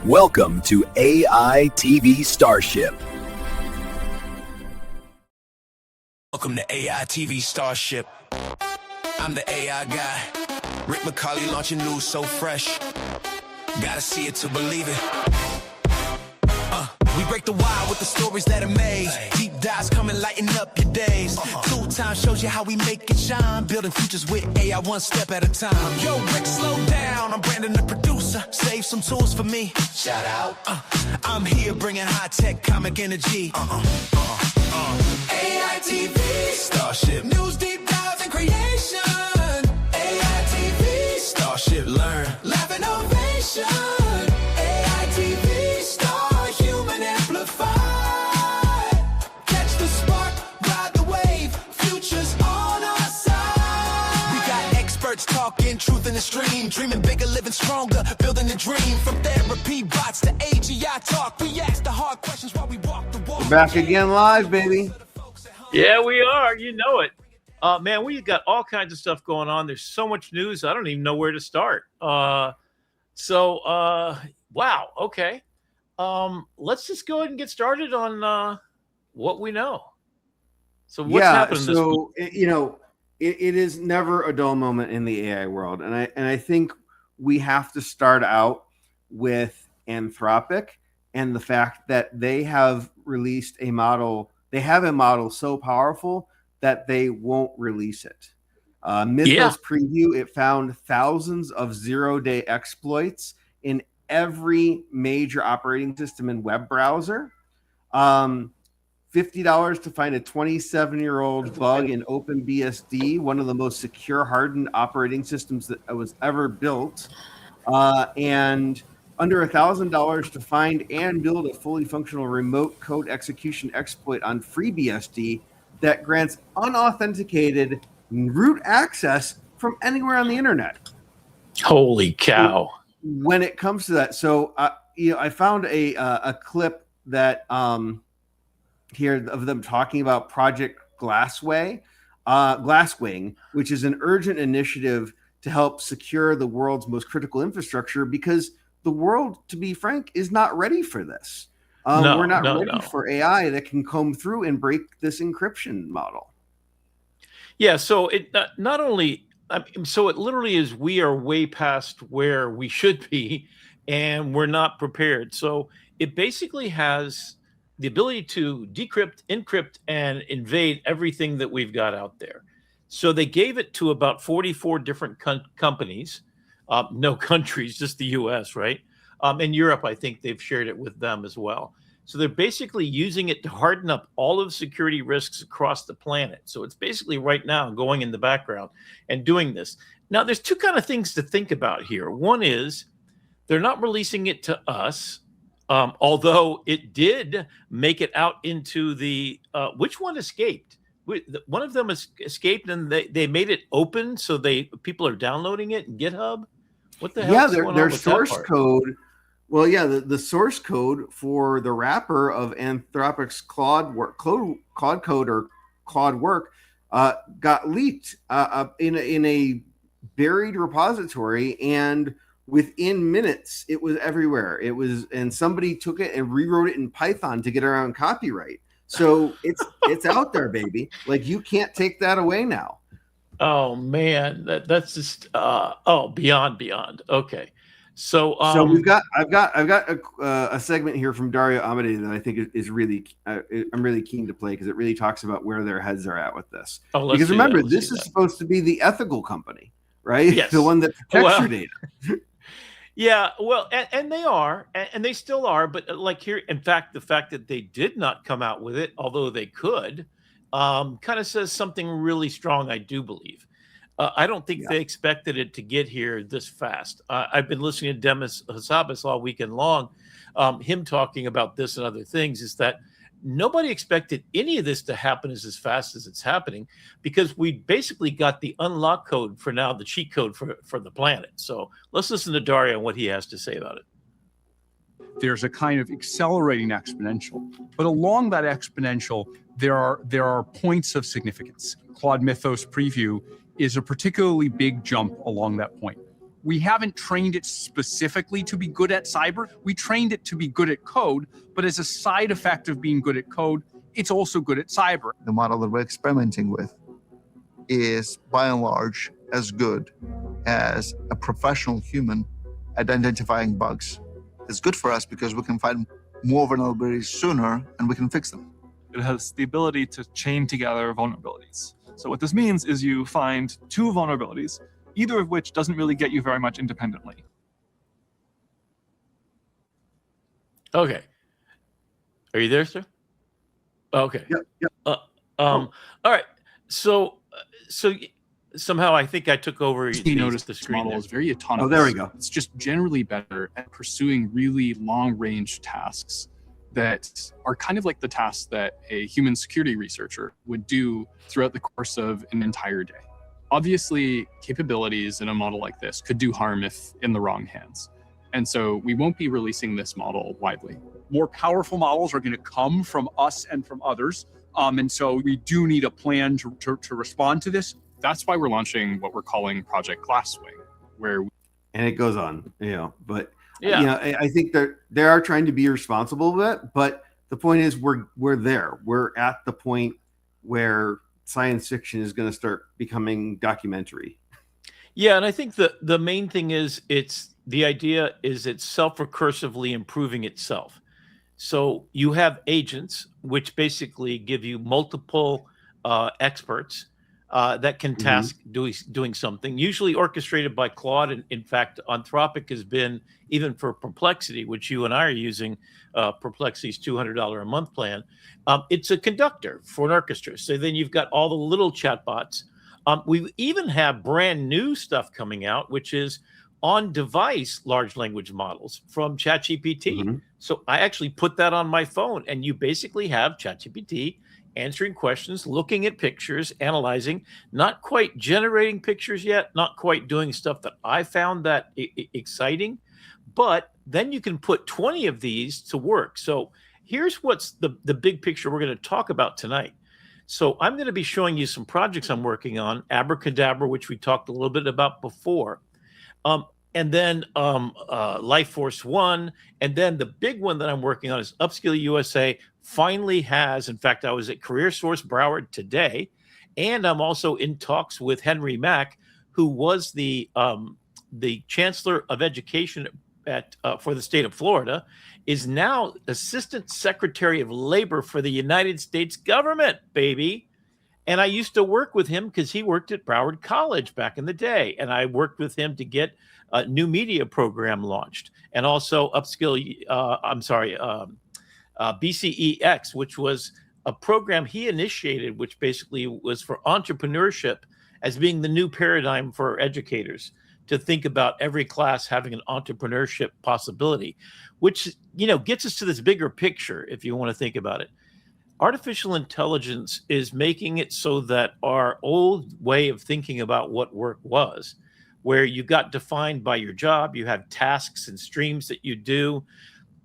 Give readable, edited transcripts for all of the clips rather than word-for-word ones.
Welcome to AITV Starship. Welcome to AITV Starship. I'm the AI guy. Rick McCauley launching news so fresh. Gotta see it to believe it. We break the wire with the stories that amaze. Deep dives come and lighten up your days. Tool Time shows you how we make it shine. Building futures with AI one step at a time. Yo, Rick, slow down. I'm Brandon, the producer. Save some tools for me. Shout out. I'm here bringing high-tech comic energy. AITV Starship. News deep dives and creation. AITV Starship. Learn. Laugh innovation. AITV Star Human Amplified. Catch the spark, ride the wave. Future's on our side. We got experts talking truth in the stream. Dreaming bigger, living stronger. Building a dream. From therapy bots to AGI talk. We ask the hard questions while we walk the walk. We're back again live, baby. Yeah, we are. You know it. Man, we've got all kinds of stuff going on. There's so much news. I don't even know where to start. Wow. Okay. Let's just go ahead and get started on what we know. So what's happening this week? It is never a dull moment in the AI world. And I think we have to start out with Anthropic and the fact that they have released a model. They have a model so powerful that they won't release it. Mythos preview, it found thousands of zero-day exploits in every major operating system and web browser. $50 to find a 27-year-old bug in OpenBSD, one of the most secure hardened operating systems that was ever built. And under $1,000 to find and build a fully functional remote code execution exploit on FreeBSD that grants unauthenticated root access from anywhere on the internet. Holy cow. When it comes to that, so I found a clip that here of them talking about Project Glasswing, which is an urgent initiative to help secure the world's most critical infrastructure, because the world, to be frank, is not ready for this. We're not ready for AI that can comb through and break this encryption model. Yeah, so it not only, so it literally is we are way past where we should be, and we're not prepared. So it basically has the ability to decrypt, encrypt, and invade everything that we've got out there. So they gave it to about 44 different companies. No countries, just the U.S., right? And Europe, I think they've shared it with them as well. So they're basically using it to harden up all of the security risks across the planet. So it's basically right now going in the background and doing this. Now, there's two kind of things to think about here. One is they're not releasing it to us, although it did make it out into the which one escaped? One of them escaped, and they made it open, so people are downloading it in GitHub. What the hell? Yeah, their source code. Well, yeah, the source code for the wrapper of Anthropic's Claude Code or Claude work got leaked in a buried repository, and within minutes it was everywhere. And somebody took it and rewrote it in Python to get around copyright. So it's out there, baby. Like, you can't take that away now. Oh man, that's just beyond. Okay, so I've got a segment here from Dario Amade that I think is really I'm really keen to play, because it really talks about where their heads are at with this. Because remember, this is supposed to be the ethical company, right? Yes. The one that protects your data. Yeah, well, and they are, and they still are, but like here, in fact, the fact that they did not come out with it, although they could, kind of says something really strong, I do believe. I don't think they expected it to get here this fast. I've been listening to Demis Hassabis all weekend long, him talking about this and other things, is that nobody expected any of this to happen as fast as it's happening, because we basically got the unlock code for now, the cheat code for the planet. So let's listen to Dario and what he has to say about it. There's a kind of accelerating exponential, but along that exponential, there are points of significance. Claude Mythos preview is a particularly big jump along that point. We haven't trained it specifically to be good at cyber. We trained it to be good at code, but as a side effect of being good at code, it's also good at cyber. The model that we're experimenting with is by and large as good as a professional human at identifying bugs. It's good for us because we can find more vulnerabilities sooner and we can fix them. It has the ability to chain together vulnerabilities. So what this means is you find two vulnerabilities, either of which doesn't really get you very much independently. Okay. Are you there, sir? Okay. Yep. All right. So somehow I think I took over You notice the this screen model there. is very autonomous. Oh, there we go. It's just generally better at pursuing really long-range tasks that are kind of like the tasks that a human security researcher would do throughout the course of an entire day. Obviously, capabilities in a model like this could do harm if in the wrong hands. And so we won't be releasing this model widely. More powerful models are going to come from us and from others. And so we do need a plan to respond to this. That's why we're launching what we're calling Project Glasswing, where And it goes on, but Yeah. I think they are trying to be responsible with it, but the point is we're there. We're at the point where science fiction is going to start becoming documentary. Yeah, and I think the main thing is it's self-recursively improving itself. So you have agents, which basically give you multiple experts that can task doing something, usually orchestrated by Claude. And in fact, Anthropic has been, even for Perplexity, which you and I are using, Perplexity's $200 a month plan. It's a conductor for an orchestra. So then you've got all the little chatbots. We even have brand new stuff coming out, which is on-device large language models from ChatGPT. So I actually put that on my phone, and you basically have ChatGPT answering questions, looking at pictures, analyzing, not quite generating pictures yet, not quite doing stuff that I found that exciting, but then you can put 20 of these to work. So here's what's the big picture we're going to talk about tonight. So I'm going to be showing you some projects I'm working on, Abracadabra, which we talked a little bit about before, and then Life Force One, and then the big one that I'm working on is Upskill USA. Finally has, in fact, I was at Career Source Broward today, and I'm also in talks with Henry Mack, who was the Chancellor of Education for the state of Florida, is now Assistant Secretary of Labor for the United States government, baby. And I used to work with him because he worked at Broward College back in the day, and I worked with him to get a new media program launched, and also BCEX, which was a program he initiated, which basically was for entrepreneurship as being the new paradigm for educators, to think about every class having an entrepreneurship possibility, which, gets us to this bigger picture, if you want to think about it. Artificial intelligence is making it so that our old way of thinking about what work was, where you got defined by your job, you have tasks and streams that you do,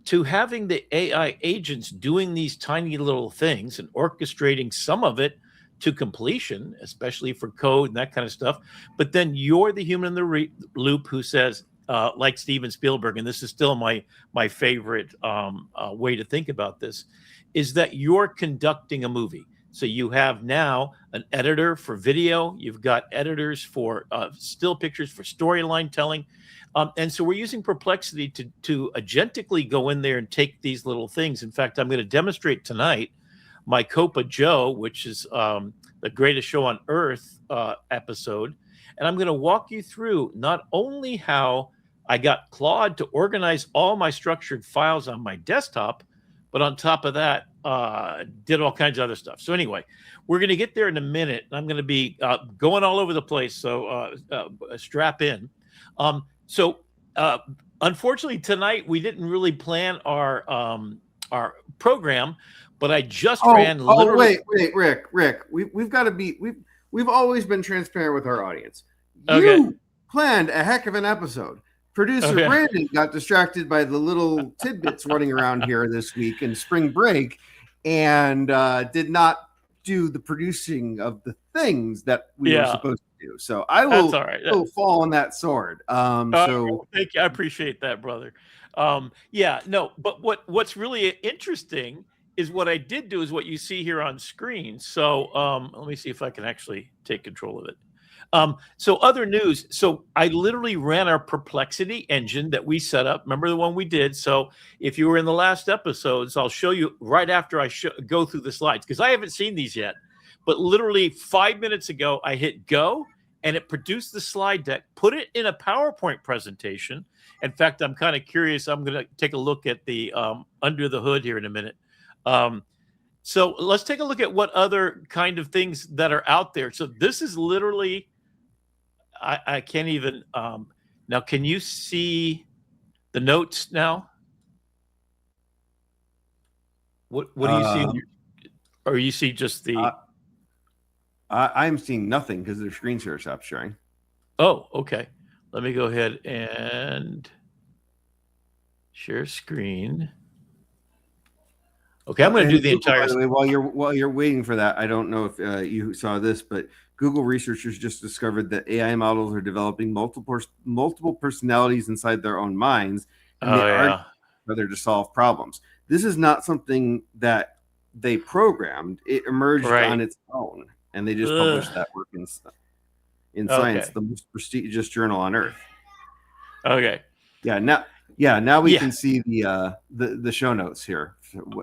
to having the AI agents doing these tiny little things and orchestrating some of it to completion, especially for code and that kind of stuff. But then you're the human in the loop who says, like Steven Spielberg, and this is still my favorite way to think about this, is that you're conducting a movie. So you have now an editor for video, you've got editors for still pictures, for storyline telling. And so we're using Perplexity to agentically go in there and take these little things. In fact, I'm going to demonstrate tonight my Copa Joe, which is the greatest show on earth episode. And I'm going to walk you through not only how I got Claude to organize all my structured files on my desktop, but on top of that, did all kinds of other stuff. So anyway, we're going to get there in a minute. I'm going to be going all over the place, so strap in. Unfortunately, tonight we didn't really plan our program, but I just ran literally. Oh, wait, Rick. We've got to be. We've always been transparent with our audience. Okay. You planned a heck of an episode. Producer Brandon got distracted by the little tidbits running around here this week in spring break, and did not do the producing of the things that we were supposed to do. So I That's all right. will fall on that sword. So thank you. I appreciate that, brother. Yeah, no, but what's really interesting is what I did do is what you see here on screen. So let me see if I can actually take control of it. So other news. So I literally ran our Perplexity engine that we set up. Remember the one we did? So if you were in the last episodes, I'll show you right after I go through the slides, because I haven't seen these yet. But literally 5 minutes ago, I hit go, and it produced the slide deck, put it in a PowerPoint presentation. In fact, I'm kind of curious. I'm going to take a look at the under the hood here in a minute. So let's take a look at what other kind of things that are out there. So this is literally, I can't even, now can you see the notes now? What do you see? Or you see just the... I'm seeing nothing because their screen share stopped sharing. Oh, okay. Let me go ahead and share screen. Okay, I'm going to do the entire. By the way, while you're waiting for that, I don't know if you saw this, but Google researchers just discovered that AI models are developing multiple personalities inside their own minds, and they are whether to solve problems. This is not something that they programmed; it emerged on its own, and they just published that work in Science, the most prestigious journal on Earth. Okay. Now we can see the show notes here.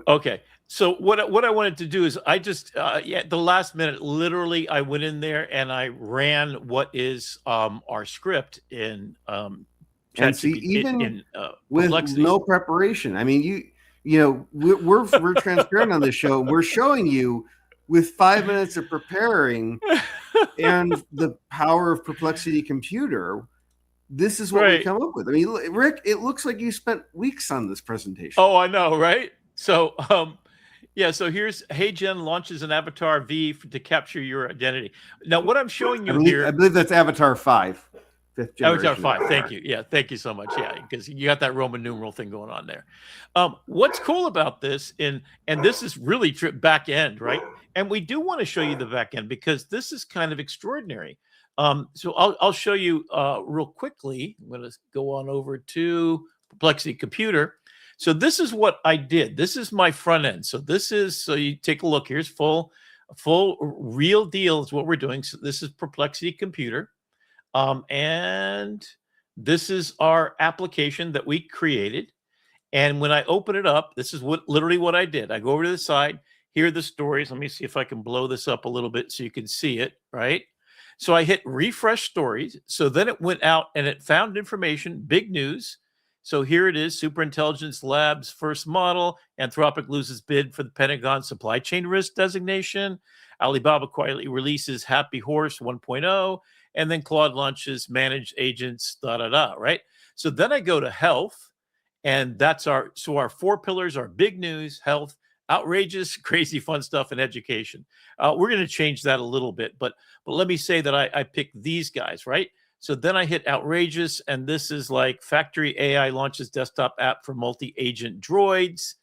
Okay. So what I wanted to do is I just the last minute, literally I went in there and I ran what is our script in and see, even with no preparation. I mean, you know we're transparent on this show. We're showing you with 5 minutes of preparing and the power of Perplexity computer. This is what we come up with. I mean, Rick, it looks like you spent weeks on this presentation. Oh, I know, right? So, so here's HeyGen launches an Avatar V to capture your identity. Now, what I'm showing you here, I believe that's Avatar 5. Avatar 5. Thank you. Yeah, thank you so much. Yeah, because you got that Roman numeral thing going on there. What's cool about this, and this is really back end, right? And we do want to show you the back end because this is kind of extraordinary. So I'll show you real quickly. I'm going to go on over to Perplexity Computer. So this is what I did. This is my front end. So you take a look. Here's full real deal is what we're doing. So this is Perplexity Computer. And this is our application that we created. And when I open it up, this is literally what I did. I go over to the side. Here are the stories. Let me see if I can blow this up a little bit so you can see it, right? So I hit refresh stories. So then it went out and it found information, big news. So here it is, Superintelligence Labs first model. Anthropic loses bid for the Pentagon supply chain risk designation. Alibaba quietly releases Happy Horse 1.0. And then Claude launches managed agents, right? So then I go to health. And that's our 4 pillars are big news, health, outrageous, crazy, fun stuff, and education. We're going to change that a little bit, but let me say that I picked these guys, right? So then I hit outrageous, and this is like Factory AI launches desktop app for multi-agent droids.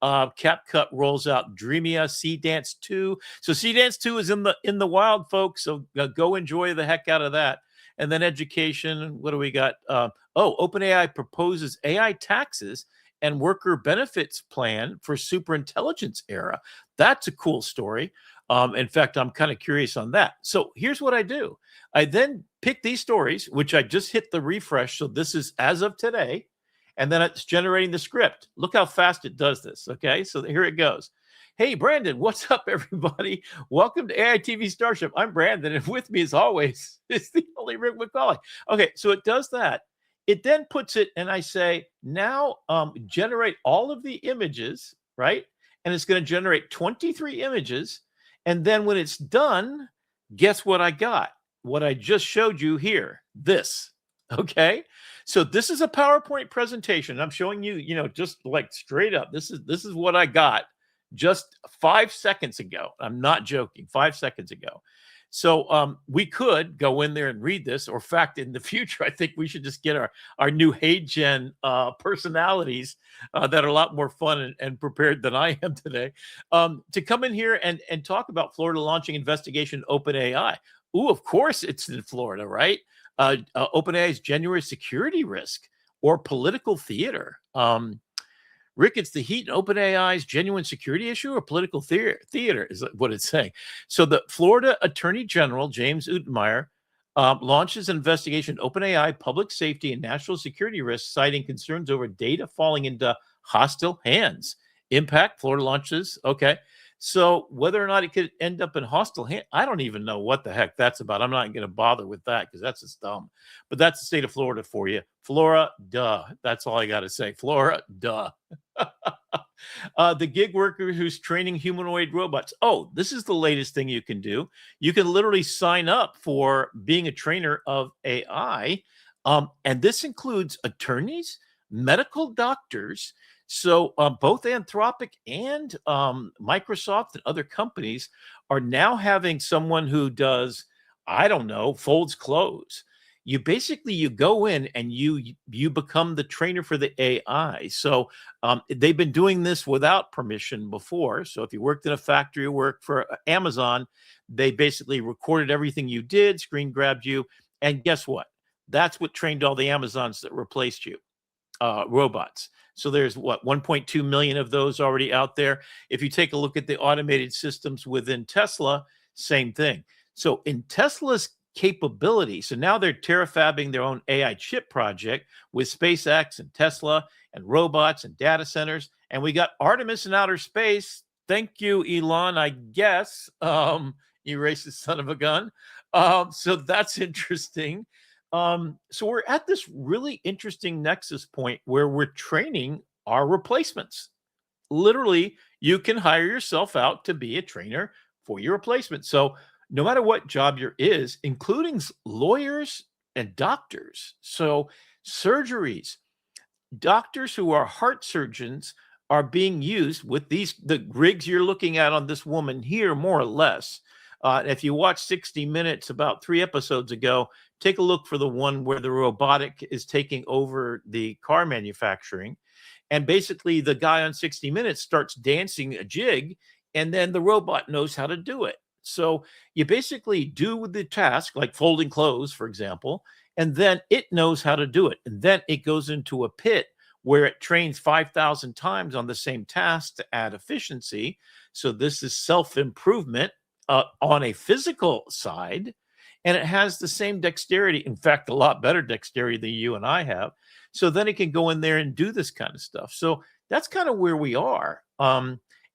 CapCut rolls out Dreamia C-Dance 2. So C-Dance 2 is in the wild, folks. So go enjoy the heck out of that. And then education. What do we got? OpenAI proposes AI taxes and worker benefits plan for superintelligence era. That's a cool story. In fact, I'm kind of curious on that. So here's what I do. I then pick these stories, which I just hit the refresh. So this is as of today. And then it's generating the script. Look how fast it does this. Okay, so here it goes. Hey, Brandon, what's up, everybody? Welcome to AITV Starship. I'm Brandon, and with me, as always, is the only Rick McCauley. Okay, so it does that. It then puts it, and I say, now generate all of the images, right? And it's going to generate 23 images. And then when it's done, guess what I got? What I just showed you here, this, okay? So this is a PowerPoint presentation. I'm showing you, just like straight up. This is what I got just 5 seconds ago. I'm not joking, 5 seconds ago. So we could go in there and read this, or in fact, in the future, I think we should just get our new HeyGen personalities that are a lot more fun and prepared than I am today to come in here and talk about Florida launching investigation OpenAI. of course it's in Florida, right? OpenAI's January security risk or political theater. Rick, it's the heat in OpenAI's genuine security issue or political theater is what it's saying. So the Florida Attorney General, James Utenmeyer, launches an investigation into OpenAI public safety and national security risks, citing concerns over data falling into hostile hands. Impact, Florida launches. Okay. So whether or not it could end up in hostile hands, I don't even know what the heck that's about. I'm not going to bother with that because that's just dumb. But that's the state of Florida for you. Florida, duh. That's all I got to say. Florida, duh. The gig worker who's training humanoid robots. Oh, this is the latest thing you can do. You can literally sign up for being a trainer of AI. And this includes attorneys, medical doctors. So both Anthropic and Microsoft and other companies are now having someone who does, I don't know, folds clothes. You go in and you become the trainer for the AI. So they've been doing this without permission before. So if you worked in a factory or worked for Amazon, they basically recorded everything you did, screen grabbed you, and guess what? That's what trained all the Amazons that replaced you, robots. So there's 1.2 million of those already out there. If you take a look at the automated systems within Tesla, same thing. So in Tesla's capability, so now they're terrafabbing their own AI chip project with SpaceX and Tesla and robots and data centers. And we got Artemis in outer space. Thank you, Elon, I guess. You racist son of a gun. So that's interesting. So we're at this really interesting nexus point where we're training our replacements. Literally, you can hire yourself out to be a trainer for your replacement. So no matter what job you're including lawyers and doctors. So surgeries, doctors who are heart surgeons are being used with the rigs you're looking at on this woman here, more or less. If you watch 60 Minutes about 3 episodes ago, take a look for the one where the robotic is taking over the car manufacturing. And basically the guy on 60 Minutes starts dancing a jig, and then the robot knows how to do it. So you basically do the task, like folding clothes, for example, and then it knows how to do it. And then it goes into a pit where it trains 5,000 times on the same task to add efficiency. So this is self-improvement on a physical side, and it has the same dexterity, in fact, a lot better dexterity than you and I have. So then it can go in there and do this kind of stuff. So that's kind of where we are.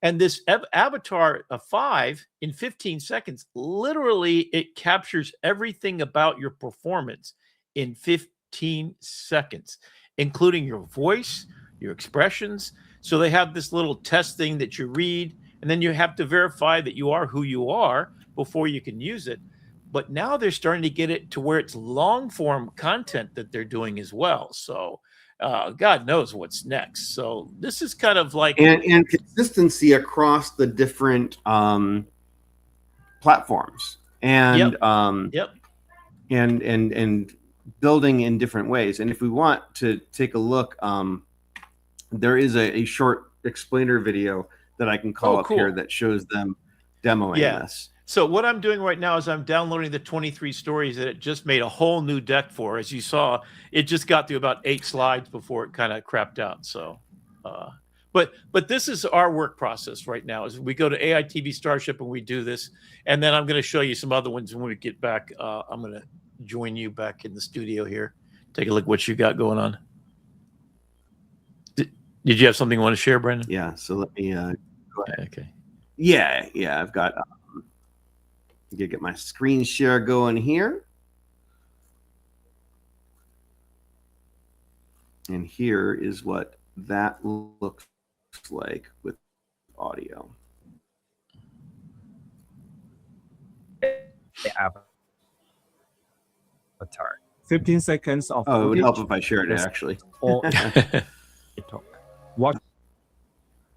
And this Avatar 5 in 15 seconds, literally it captures everything about your performance in 15 seconds, including your voice, your expressions. So they have this little test thing that you read, and then you have to verify that you are who you are before you can use it. But now they're starting to get it to where it's long form content that they're doing as well. So God knows what's next. So this is kind of like and consistency across the different platforms and and building in different ways. And if we want to take a look, there is a short explainer video that I can call up here that shows them demoing this. So what I'm doing right now is I'm downloading the 23 stories that it just made a whole new deck for. As you saw, it just got through about 8 slides before it kind of crapped out. So, but this is our work process right now. Is we go to AITV Starship and we do this, and then I'm going to show you some other ones when we get back. I'm going to join you back in the studio here. Take a look at what you got going on. Did you have something you want to share, Brandon? Yeah. So let me go ahead. Okay. Yeah. I've got. Get my screen share going here. And here is what that looks like with audio. Avatar. 15 seconds of it would help if I shared it, actually. Or watch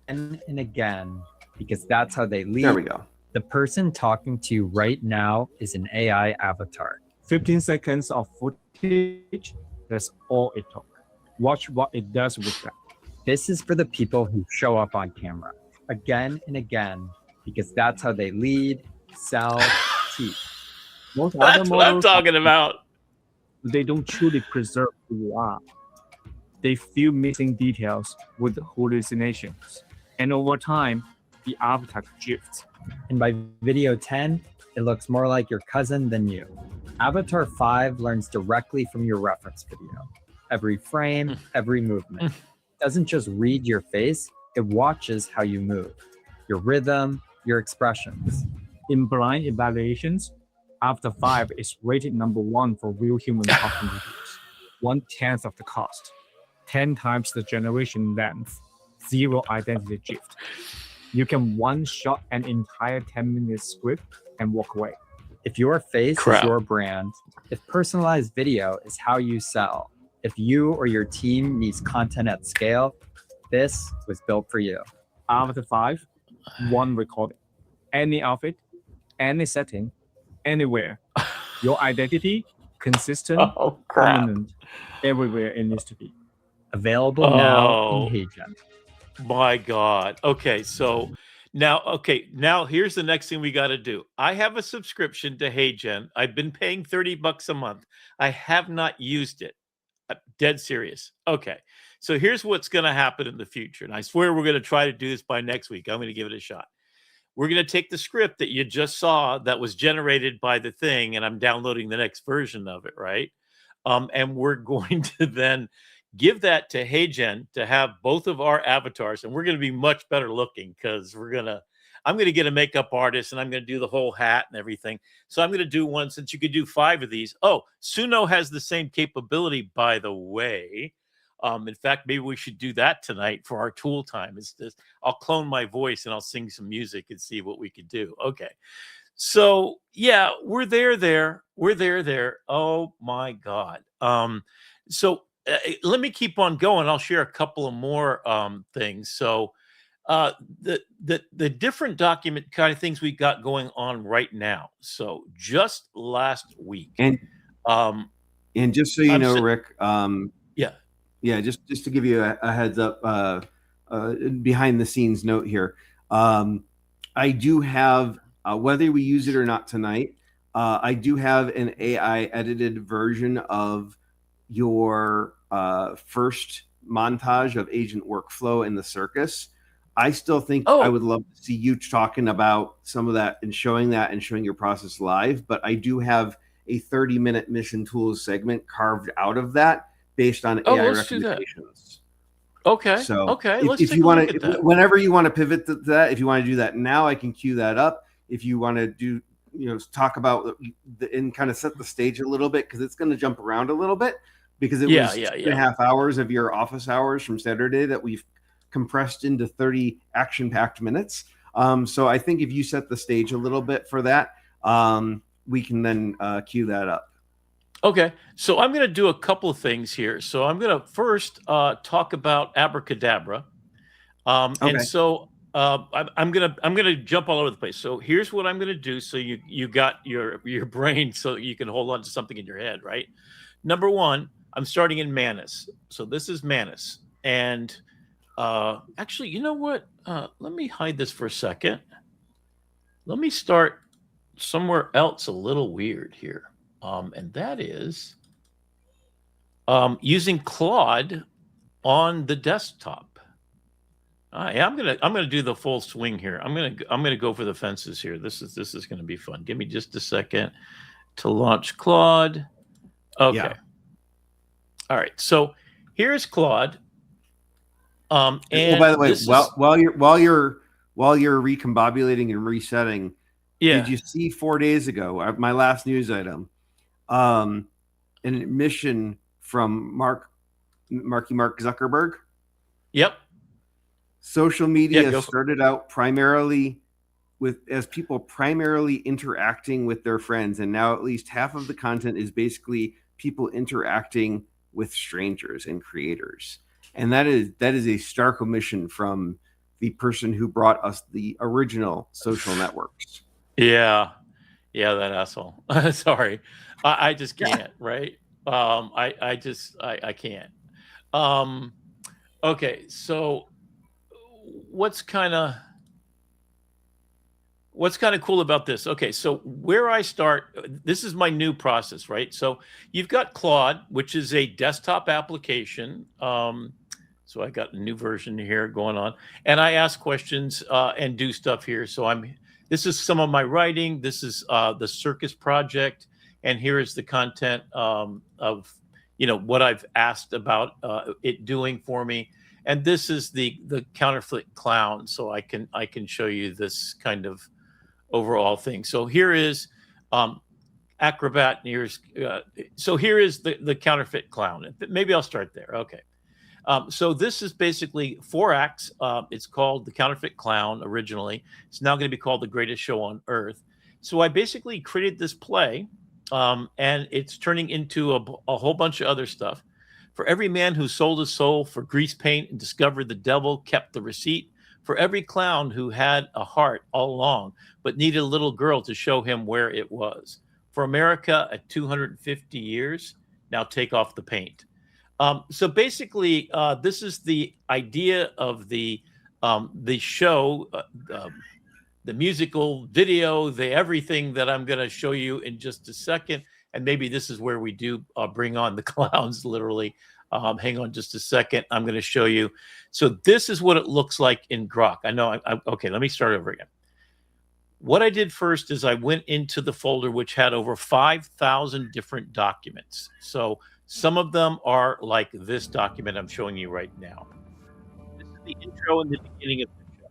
and again, because that's how they lead. There we go. The person talking to you right now is an AI avatar. 15 seconds of footage, that's all it took. Watch what it does with that. This is for the people who show up on camera again and again, because that's how they lead, sell, teach. Most other That's what I'm models, talking about. they don't truly preserve who you are. They fill missing details with hallucinations. And over time, the avatar drifts. And by video 10, it looks more like your cousin than you. Avatar 5 learns directly from your reference video. Every frame, every movement. It doesn't just read your face, it watches how you move, your rhythm, your expressions. In blind evaluations, Avatar 5 is rated #1 for real human talking videos. 1/10 of the cost, 10 times the generation length, 0 identity drift. You can one-shot an entire 10-minute script and walk away. If your face Crap. is your brand, if personalized video is how you sell, if you or your team needs content at scale, this was built for you. Avatar 5, one recording. Any outfit, any setting, anywhere. Your identity, consistent, Oh, crap. prominent, everywhere it needs to be. Available now Oh. in HeyGen. My God. Okay, so now here's the next thing we got to do. I have a subscription to HeyGen. I've been paying $30 a month. I have not used it. I'm dead serious. Okay, so here's what's going to happen in the future, and I swear we're going to try to do this by next week. I'm going to give it a shot. We're going to take the script that you just saw that was generated by the thing, and I'm downloading the next version of it, right? And we're going to then give that to HeyGen to have both of our avatars, and we're going to be much better looking because I'm going to get a makeup artist and I'm going to do the whole hat and everything. So I'm going to do one, since you could do 5 of these. Oh, Suno has the same capability, by the way. In fact, maybe we should do that tonight for our tool time. It's just, I'll clone my voice and I'll sing some music and see what we could do. Okay. So yeah, we're there. Oh my God. Let me keep on going. I'll share a couple of more things. So the different document kind of things we got going on right now. So just last week, And just so you know, Rick, yeah, just to give you a heads up, behind the scenes note here. I do have, whether we use it or not tonight, I do have an AI edited version of your first montage of agent workflow in the Circus. I still think I would love to see you talking about some of that and showing your process live, but I do have a 30-minute mission tools segment carved out of that based on AI recommendations. Okay. So let's if take you a want look at to, that. whenever you want to pivot to that, if you want to do that now, I can cue that up. If you want to do, talk about and kind of set the stage a little bit, because it's going to jump around a little bit, because it was 2.5 hours of your office hours from Saturday that we've compressed into 30 action-packed minutes. So I think if you set the stage a little bit for that, we can then cue that up. Okay, so I'm going to do a couple of things here. So I'm going to first talk about abracadabra, and so I'm gonna jump all over the place. So here's what I'm going to do. So you got your brain, so you can hold on to something in your head, right? Number one, I'm starting in Manus. So this is Manus, and actually, you know what? Let me hide this for a second. Let me start somewhere else a little weird here. And that is using Claude on the desktop. I'm gonna do the full swing here. I'm gonna go for the fences here. This is gonna be fun. Give me just a second to launch Claude. Okay. Yeah. All right. So here's Claude. And by the way, while you're recombobulating and resetting, did you see 4 days ago my last news item? An admission from Mark Zuckerberg. Yep. Social media started out primarily as people primarily interacting with their friends, and now at least half of the content is basically people interacting with strangers and creators. And that is a stark omission from the person who brought us the original social networks. Yeah, that asshole. Sorry, I just can't. Right? I can't. Okay, so what's kind of what's kind of cool about this? Okay, so where I start, this is my new process, right? So you've got Claude, which is a desktop application. So I got a new version here going on, and I ask questions and do stuff here. So this is some of my writing. This is the Circus project, and here is the content of what I've asked about it doing for me. And this is the counterfeit clown. So I can show you this kind of overall thing. So here is Acrobat. And here's so here is the counterfeit clown. Maybe I'll start there. Okay. So this is basically 4 acts. It's called The Counterfeit Clown originally. It's now going to be called The Greatest Show on Earth. So I basically created this play, and it's turning into a whole bunch of other stuff. For every man who sold his soul for grease paint and discovered the devil kept the receipt. For every clown who had a heart all along, but needed a little girl to show him where it was. For America at 250 years, now take off the paint. So basically, this is the idea of the show, the musical video, the everything that I'm going to show you in just a second. And maybe this is where we do bring on the clowns, literally. Hang on just a second. I'm going to show you. So this is what it looks like in Grok. I know. Okay, let me start over again. What I did first is I went into the folder, which had over 5,000 different documents. So some of them are like this document I'm showing you right now. This is the intro and the beginning of the show.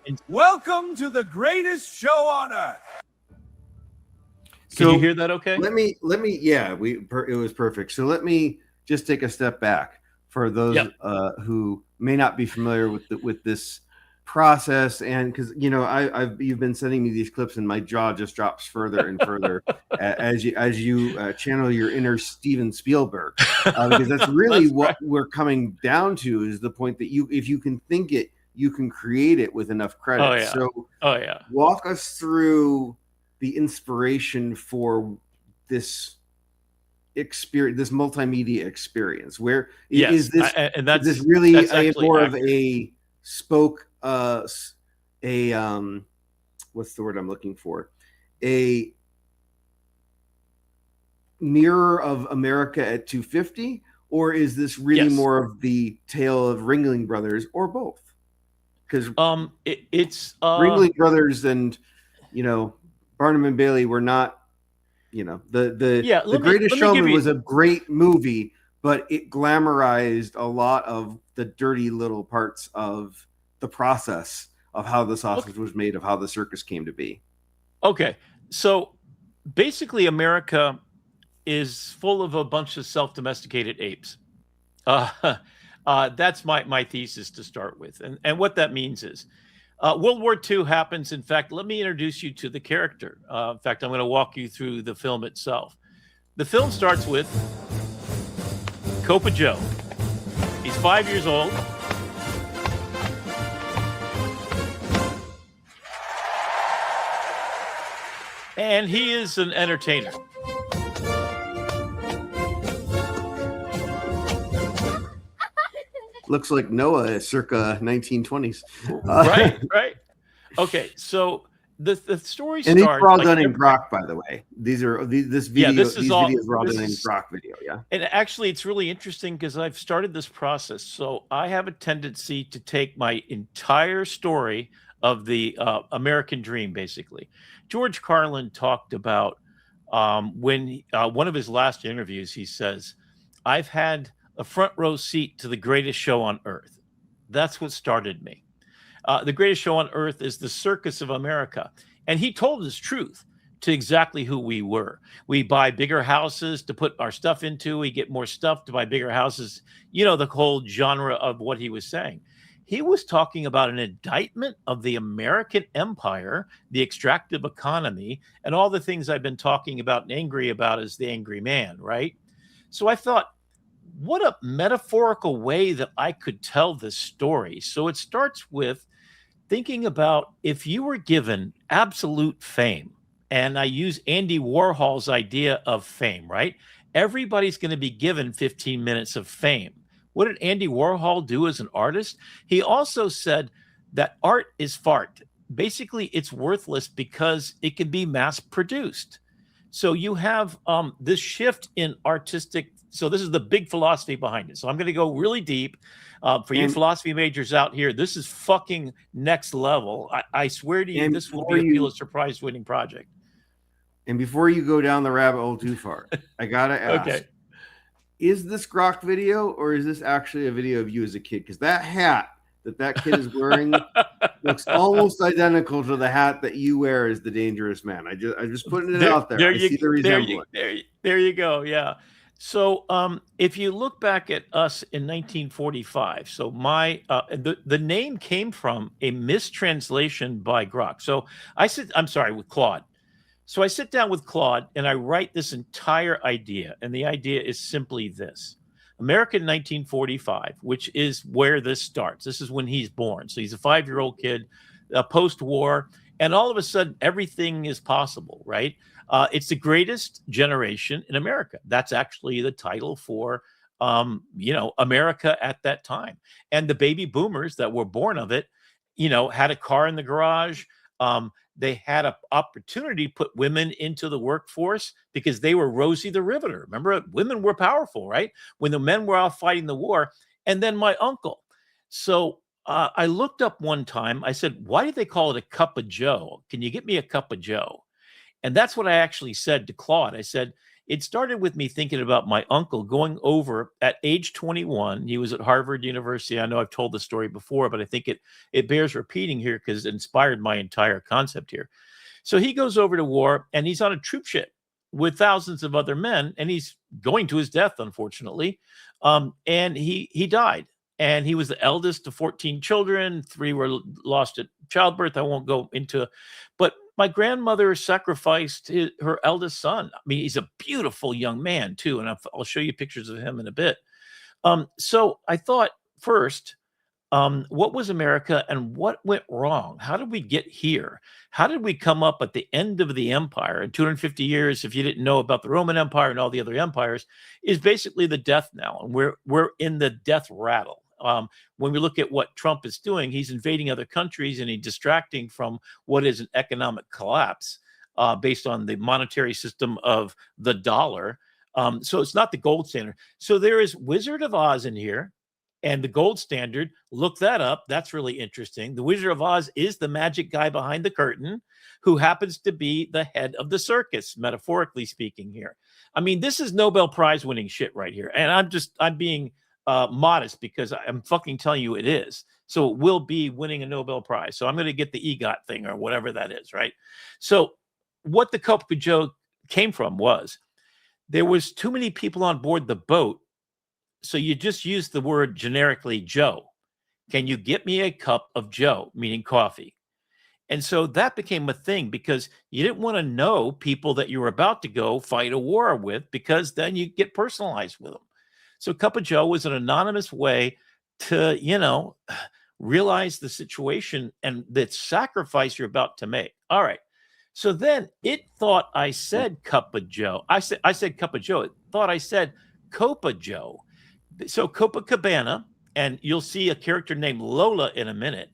And welcome to the greatest show on earth. Can you hear that okay? Let me, yeah, it was perfect. So let me just take a step back for those who may not be familiar with this process, and because you've been sending me these clips and my jaw just drops further and further as you channel your inner Steven Spielberg, because that's really what we're coming down to, is the point that if you can think it, you can create it with enough credit. Walk us through the inspiration for this experience, this multimedia experience. Where is this? And that's this really that's more accurate. of a spoke what's the word I'm looking for? A mirror of America at 250, or is this really more of the tale of Ringling Brothers, or both? Because it's Ringling Brothers and Barnum and Bailey were not, the Greatest Showman was a great movie, but it glamorized a lot of the dirty little parts of the process of how the sausage was made, of how the circus came to be. Okay, so basically America is full of a bunch of self-domesticated apes. That's my thesis to start with. And what that means is World War II happens. In fact, let me introduce you to the character. In fact, I'm going to walk you through the film itself. The film starts with Copa Joe. He's 5 years old. And he is an entertainer. Looks like Noah circa 1920s. Right. Okay, so the story starts. And these are all done in Grok, by the way. These videos were all done in Grok video, yeah. And actually, it's really interesting because I've started this process. So I have a tendency to take my entire story of the American dream, basically. George Carlin talked about when one of his last interviews, he says, "I've had a front row seat to the greatest show on earth." That's what started me. The greatest show on earth is the circus of America. And he told us truth to exactly who we were. We buy bigger houses to put our stuff into. We get more stuff to buy bigger houses. The whole genre of what he was saying. He was talking about an indictment of the American empire, the extractive economy, and all the things I've been talking about and angry about as the angry man, right? So I thought, what a metaphorical way that I could tell this story. So it starts with thinking about if you were given absolute fame, and I use Andy Warhol's idea of fame, right? Everybody's going to be given 15 minutes of fame. What did Andy Warhol do as an artist? He also said that art is fart. Basically, it's worthless because it can be mass produced. So you have this shift in artistic. So this is the big philosophy behind it. So I'm going to go really deep. For you philosophy majors out here, this is fucking next level. I swear to you, this will be a Pulitzer Prize winning project. And before you go down the rabbit hole too far, I got to ask. Okay. Is this Grok video or is this actually a video of you as a kid? Because that hat that kid is wearing looks almost identical to the hat that you wear as the Dangerous Man. I'm just putting it out there. I see the resemblance. There you go. Yeah. So if you look back at us in 1945, so the name came from a mistranslation by Grok. So with Claude. So I sit down with Claude and I write this entire idea. And the idea is simply this. America in 1945, which is where this starts. This is when he's born. So he's a 5-year-old kid, post-war. And all of a sudden, everything is possible, right? It's the greatest generation in America. That's actually the title for, America at that time. And the baby boomers that were born of it, had a car in the garage. They had an opportunity to put women into the workforce because they were Rosie the Riveter. Remember, women were powerful, right? When the men were out fighting the war. And then my uncle. So I looked up one time. I said, why did they call it a cup of Joe? Can you get me a cup of Joe? And that's what I actually said to Claude. I said, it started with me thinking about my uncle going over at age 21. He was at Harvard University. I know I've told the story before, but I think it bears repeating here because it inspired my entire concept here. So he goes over to war and he's on a troop ship with thousands of other men and he's going to his death, unfortunately. And he died. And he was the eldest of 14 children. 3 were lost at childbirth. I won't go into, but my grandmother sacrificed her eldest son. I mean, he's a beautiful young man too. And I'll show you pictures of him in a bit. So I thought first, what was America and what went wrong? How did we get here? How did we come up at the end of the empire? In 250 years, if you didn't know about the Roman Empire and all the other empires, is basically the death knell. And we're in the death rattle. When we look at what Trump is doing, he's invading other countries and he's distracting from what is an economic collapse based on the monetary system of the dollar. So it's not the gold standard. So there is Wizard of Oz in here and the gold standard. Look that up. That's really interesting. The Wizard of Oz is the magic guy behind the curtain who happens to be the head of the circus, metaphorically speaking here. I mean, this is Nobel Prize winning shit right here. And I'm being modest because I'm fucking telling you it is. So it will be winning a Nobel Prize. So I'm going to get the EGOT thing or whatever that is, right? So what the Copa Joe came from was there was too many people on board the boat. So you just used the word generically, Joe. Can you get me a cup of Joe, meaning coffee? And so that became a thing because you didn't want to know people that you were about to go fight a war with because then you get personalized with them. So Cup of Joe was an anonymous way to, realize the situation and the sacrifice you're about to make. All right. So then it thought I said Cup of Joe. I said Cup of Joe. It thought I said Copa Joe. So Copacabana, and you'll see a character named Lola in a minute,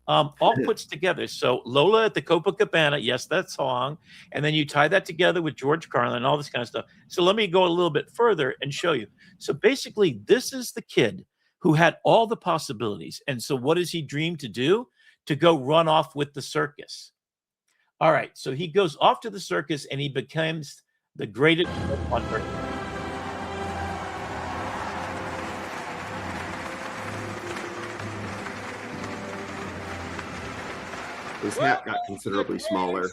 all puts together. So Lola at the Copacabana, yes, that song. And then you tie that together with George Carlin and all this kind of stuff. So let me go a little bit further and show you. So basically, this is the kid who had all the possibilities. And so what does he dream to do? To go run off with the circus. All right, so he goes off to the circus and he becomes the greatest on earth. His hat got considerably smaller.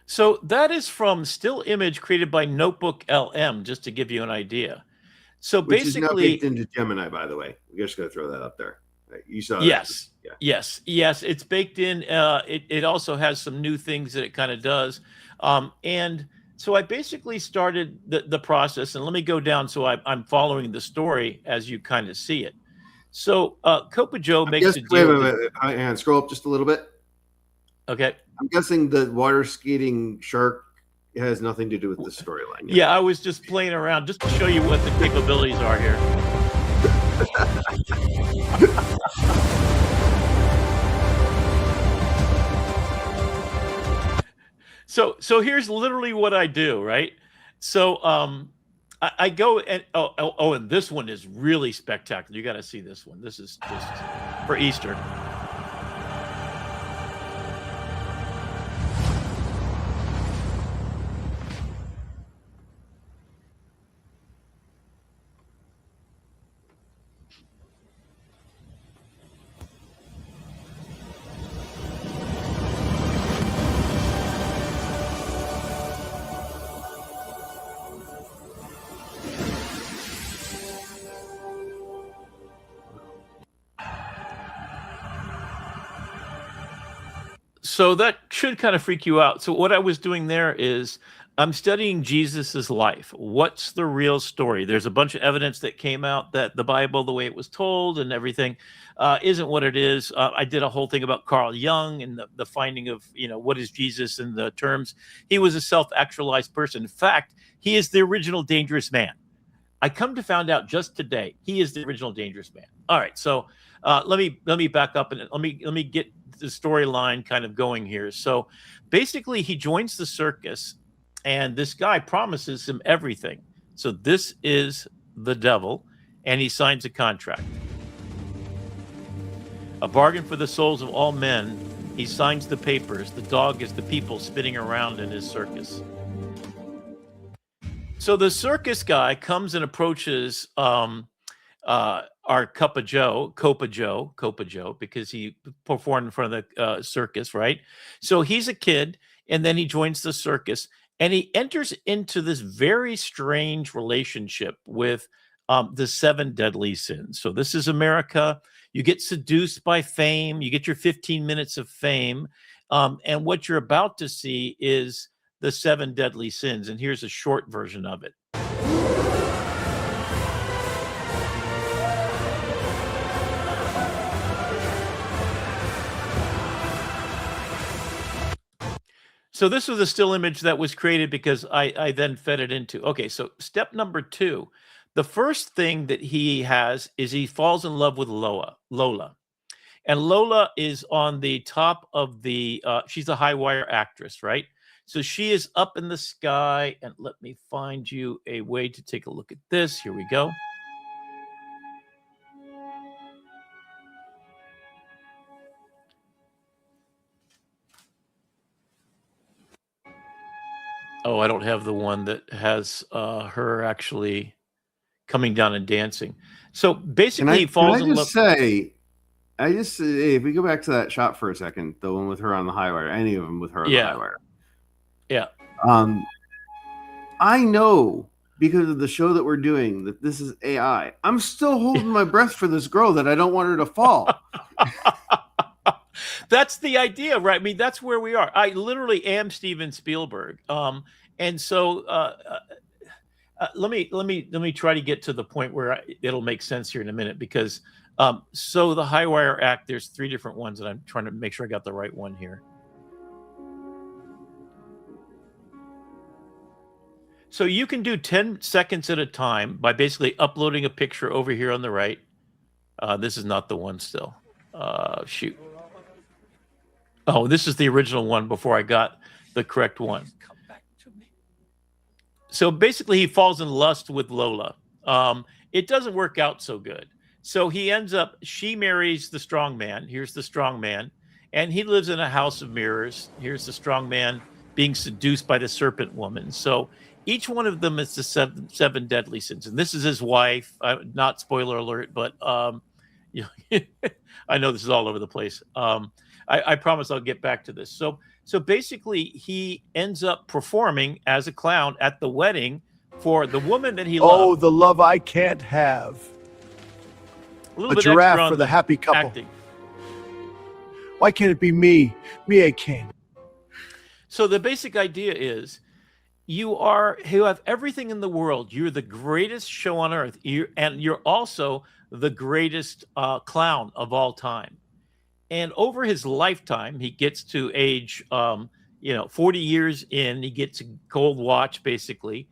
So that is from still image created by NotebookLM, just to give you an idea. So Which basically, is now baked into Gemini, by the way. We're just going to throw that up there. You saw that. Yes. Yeah. Yes. It's baked in. It also has some new things that it kind of does. And so I basically started the process, and let me go down so I'm following the story as you kind of see it. So Copa Joe makes a deal. Wait a minute. Hang on, scroll up just a little bit. Okay. I'm guessing the water skating shark It has nothing to do with the storyline. Yeah, I was just playing around just to show you what the capabilities are here. So here's literally what I do, right? So I go and and this one is really spectacular. You got to see this one. This is just for Easter. So that should kind of freak you out. So what I was doing there is I'm studying Jesus's life. What's the real story? There's a bunch of evidence that came out that the Bible, the way it was told and everything, isn't what it is. I did a whole thing about Carl Jung and the finding of, what is Jesus and the terms. He was a self-actualized person. In fact, he is the original dangerous man. I come to find out just today, he is the original dangerous man. All right, so let me back up and let me get the storyline kind of going here. So basically, he joins the circus, and this guy promises him everything. So this is the devil, and he signs a contract. A bargain for the souls of all men. He signs the papers. The dog is the people spinning around in his circus. So the circus guy comes and approaches our Copa Joe, because he performed in front of the circus, right? So he's a kid, and then he joins the circus, and he enters into this very strange relationship with the 7 deadly sins. So this is America. You get seduced by fame. You get your 15 minutes of fame. And what you're about to see is the 7 deadly sins. And here's a short version of it. So this was a still image that was created because I then fed it into. Okay, so step number 2. The first thing that he has is he falls in love with Lola. And Lola is on the top of the, she's a high wire actress, right? So she is up in the sky. And let me find you a way to take a look at this. Here we go. Oh, I don't have the one that has her actually coming down and dancing. So basically, he falls in love. If we go back to that shot for a second, the one with her on the high wire, any of them with her on the high wire. Yeah. I know because of the show that we're doing that this is AI. I'm still holding my breath for this girl that I don't want her to fall. That's the idea, right? I mean, that's where we are. I literally am Steven Spielberg. And so let me try to get to the point where it'll make sense here in a minute, because so the high wire act, there's 3 different ones, and I'm trying to make sure I got the right one here. So you can do 10 seconds at a time by basically uploading a picture over here on the right. This is not the one still. Shoot. Oh, this is the original one before I got the correct one. So basically, he falls in lust with Lola. It doesn't work out so good. So he ends up, she marries the strong man. Here's the strong man. And he lives in a house of mirrors. Here's the strong man being seduced by the serpent woman. So each one of them is the seven deadly sins. And this is his wife. Not spoiler alert, but I know this is all over the place. I promise I'll get back to this. So basically, he ends up performing as a clown at the wedding for the woman that he loved. Oh, the love I can't have. A giraffe for the happy couple. Acting. Why can't it be me? Me a king. So the basic idea is you have everything in the world. You're the greatest show on earth. And you're also the greatest clown of all time. And over his lifetime, he gets to age, 40 years in, he gets a gold watch, basically.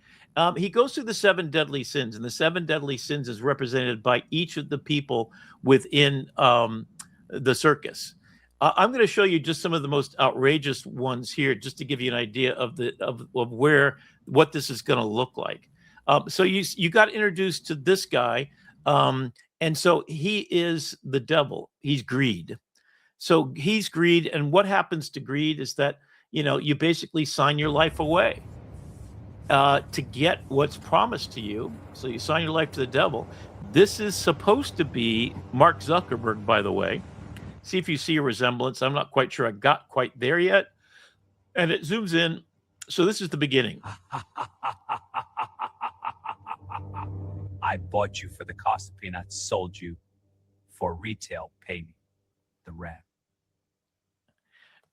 He goes through the 7 deadly sins, and the 7 deadly sins is represented by each of the people within the circus. I'm going to show you just some of the most outrageous ones here, just to give you an idea of what this is going to look like. So you got introduced to this guy, and so he is the devil. He's greed. So he's greed, and what happens to greed is that you basically sign your life away to get what's promised to you. So you sign your life to the devil. This is supposed to be Mark Zuckerberg, by the way. See if you see a resemblance. I'm not quite sure I got quite there yet. And it zooms in. So this is the beginning. I bought you for the cost of peanuts, sold you for retail, pay me the rent.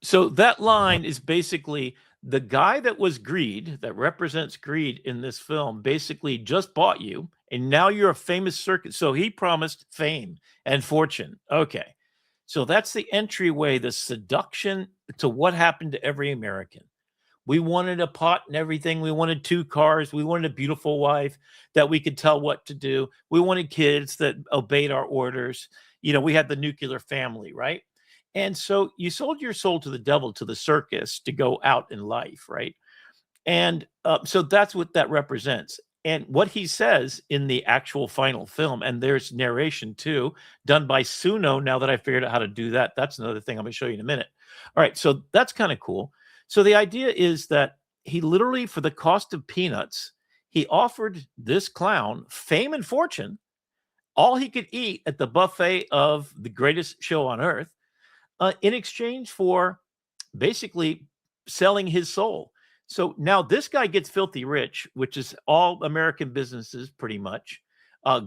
So that line is basically the guy that was greed, that represents greed in this film, basically just bought you, and now you're a famous circus. So he promised fame and fortune. Okay. So that's the entryway, the seduction to what happened to every American. We wanted a pot and everything. We wanted 2 cars. We wanted a beautiful wife that we could tell what to do. We wanted kids that obeyed our orders. We had the nuclear family, right? And so you sold your soul to the devil, to the circus, to go out in life, right? And so that's what that represents. And what he says in the actual final film, and there's narration too, done by Suno. Now that I figured out how to do that, that's another thing I'm going to show you in a minute. All right, so that's kind of cool. So the idea is that he literally, for the cost of peanuts, he offered this clown fame and fortune, all he could eat at the buffet of the greatest show on earth, in exchange for basically selling his soul. So now this guy gets filthy rich, which is all American businesses pretty much,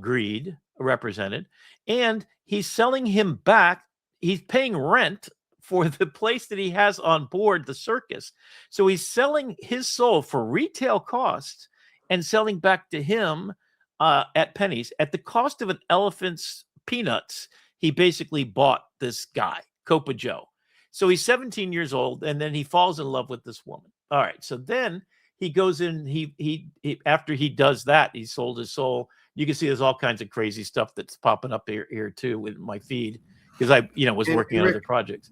greed represented, and he's selling him back. He's paying rent for the place that he has on board the circus. So he's selling his soul for retail costs and selling back to him at pennies. At the cost of an elephant's peanuts, he basically bought this guy, Copa Joe. So he's 17 years old, and then he falls in love with this woman. All right, so then he goes in, he after he does that, he sold his soul. You can see there's all kinds of crazy stuff that's popping up here too with my feed, because I was working on other projects.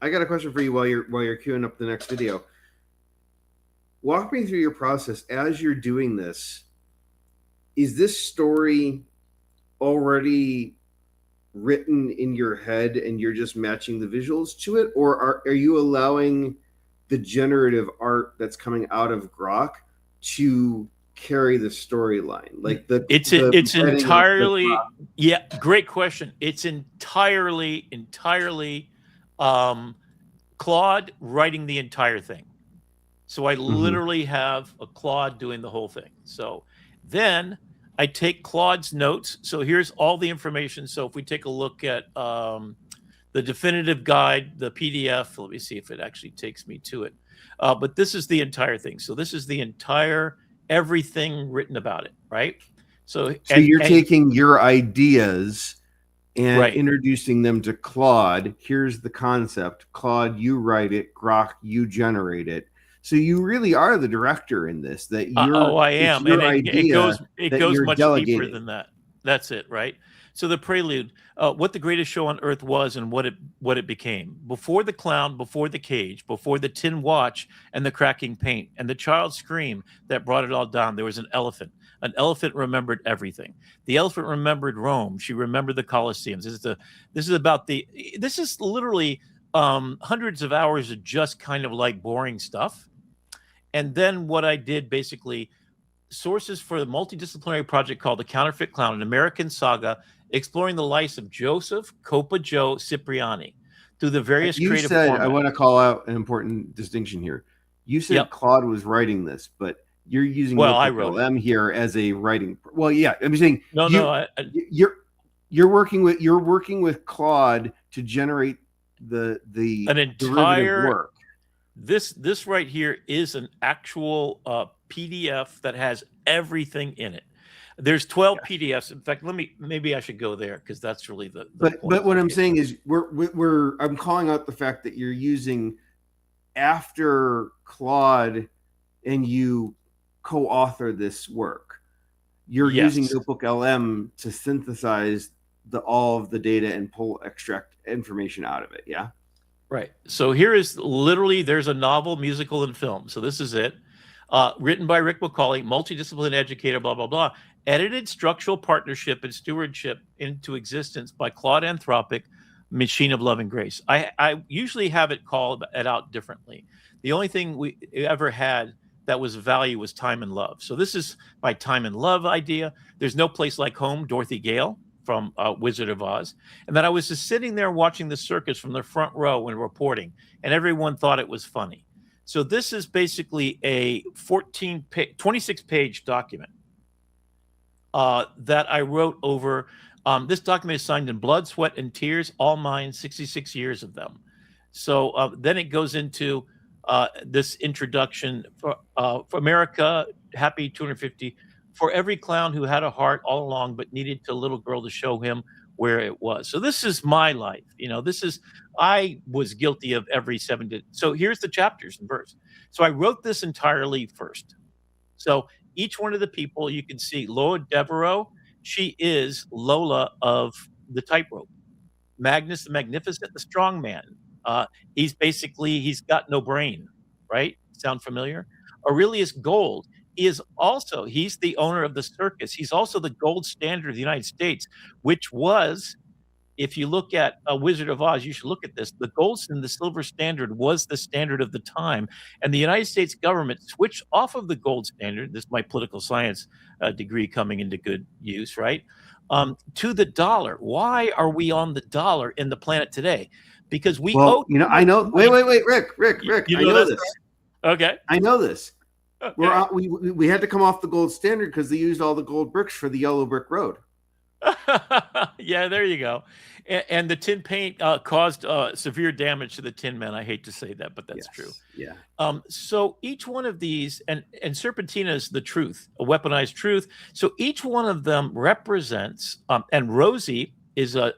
I got a question for you while you're queuing up the next video. Walk me through your process as you're doing this. Is this story already written in your head and you're just matching the visuals to it, or are you allowing the generative art that's coming out of Grok to carry the storyline? Like it's entirely great question. It's entirely Claude writing the entire thing. So I literally have a Claude doing the whole thing. So then I take Claude's notes. So here's all the information. So if we take a look at the definitive guide, the PDF, let me see if it actually takes me to it. But this is the entire thing. So this is the entire everything written about it, right? So you're taking your ideas and Right. introducing them to Claude. Here's the concept. Claude, you write it. Grok, you generate it. So you really are the director in this. That you're. I am, and it goes much deeper delegating. than that. That's it, right? So the prelude, what the greatest show on earth was, and what it became. Before the clown, before the cage, before the tin watch and the cracking paint, and the child's scream that brought it all down, there was an elephant. An elephant remembered everything. The elephant remembered Rome. She remembered the Colosseums. This is literally hundreds of hours of just kind of like boring stuff. And then what I did basically, sources for the multidisciplinary project called The Counterfeit Clown, an American saga exploring the lives of Joseph, Copa Joe, Cipriani through the various creative formats. I want to call out an important distinction here. You said Claude was writing this, but you're using I wrote NotebookLM here as a writing. Well, yeah, I'm saying you're working with Claude to generate the an entire work. This right here is an actual PDF that has everything in it. There's 12 PDFs. In fact, maybe I should go there because that's really the But what I'm saying is I'm calling out the fact that you're using after Claude and you co-author this work, you're using NotebookLM to synthesize all of the data and extract information out of it. Yeah. Right. So here is literally, there's a novel, musical, and film. So this is it. Written by Rick McCauley, multidisciplinary educator, blah, blah, blah. Edited structural partnership and stewardship into existence by Claude Anthropic, Machine of Love and Grace. I usually have it called it out differently. The only thing we ever had that was value was time and love. So this is my time and love idea. There's no place like home, Dorothy Gale from Wizard of Oz. And then I was just sitting there watching the circus from the front row and reporting, and everyone thought it was funny. So this is basically a 26-page document that I wrote over. This document is signed in blood, sweat, and tears, all mine, 66 years of them. So then it goes into this introduction for America, happy 250, for every clown who had a heart all along but needed a little girl to show him where it was. So this is my life. I was guilty of every 7 to. So here's the chapters and verse. So I wrote this entirely first. So each one of the people, you can see Lola Devereaux, she is Lola of the tightrope. Magnus the Magnificent, the strong man. He's got no brain, right? Sound familiar? Aurelius Gold he's the owner of the Circus. He's also the gold standard of the United States, which was, if you look at a Wizard of Oz, you should look at this. The gold and the silver standard was the standard of the time. And the United States government switched off of the gold standard. This is my political science degree coming into good use, right? To the dollar. Why are we on the dollar in the planet today? Because we owe. I know. Wait, Rick. I know this. Okay. I know this. Okay. We had to come off the gold standard because they used all the gold bricks for the yellow brick road. Yeah, there you go. And the tin paint caused severe damage to the Tin Men. I hate to say that, but that's true. Yeah. So each one of these, and Serpentina is the truth, a weaponized truth. So each one of them represents, and Rosie is a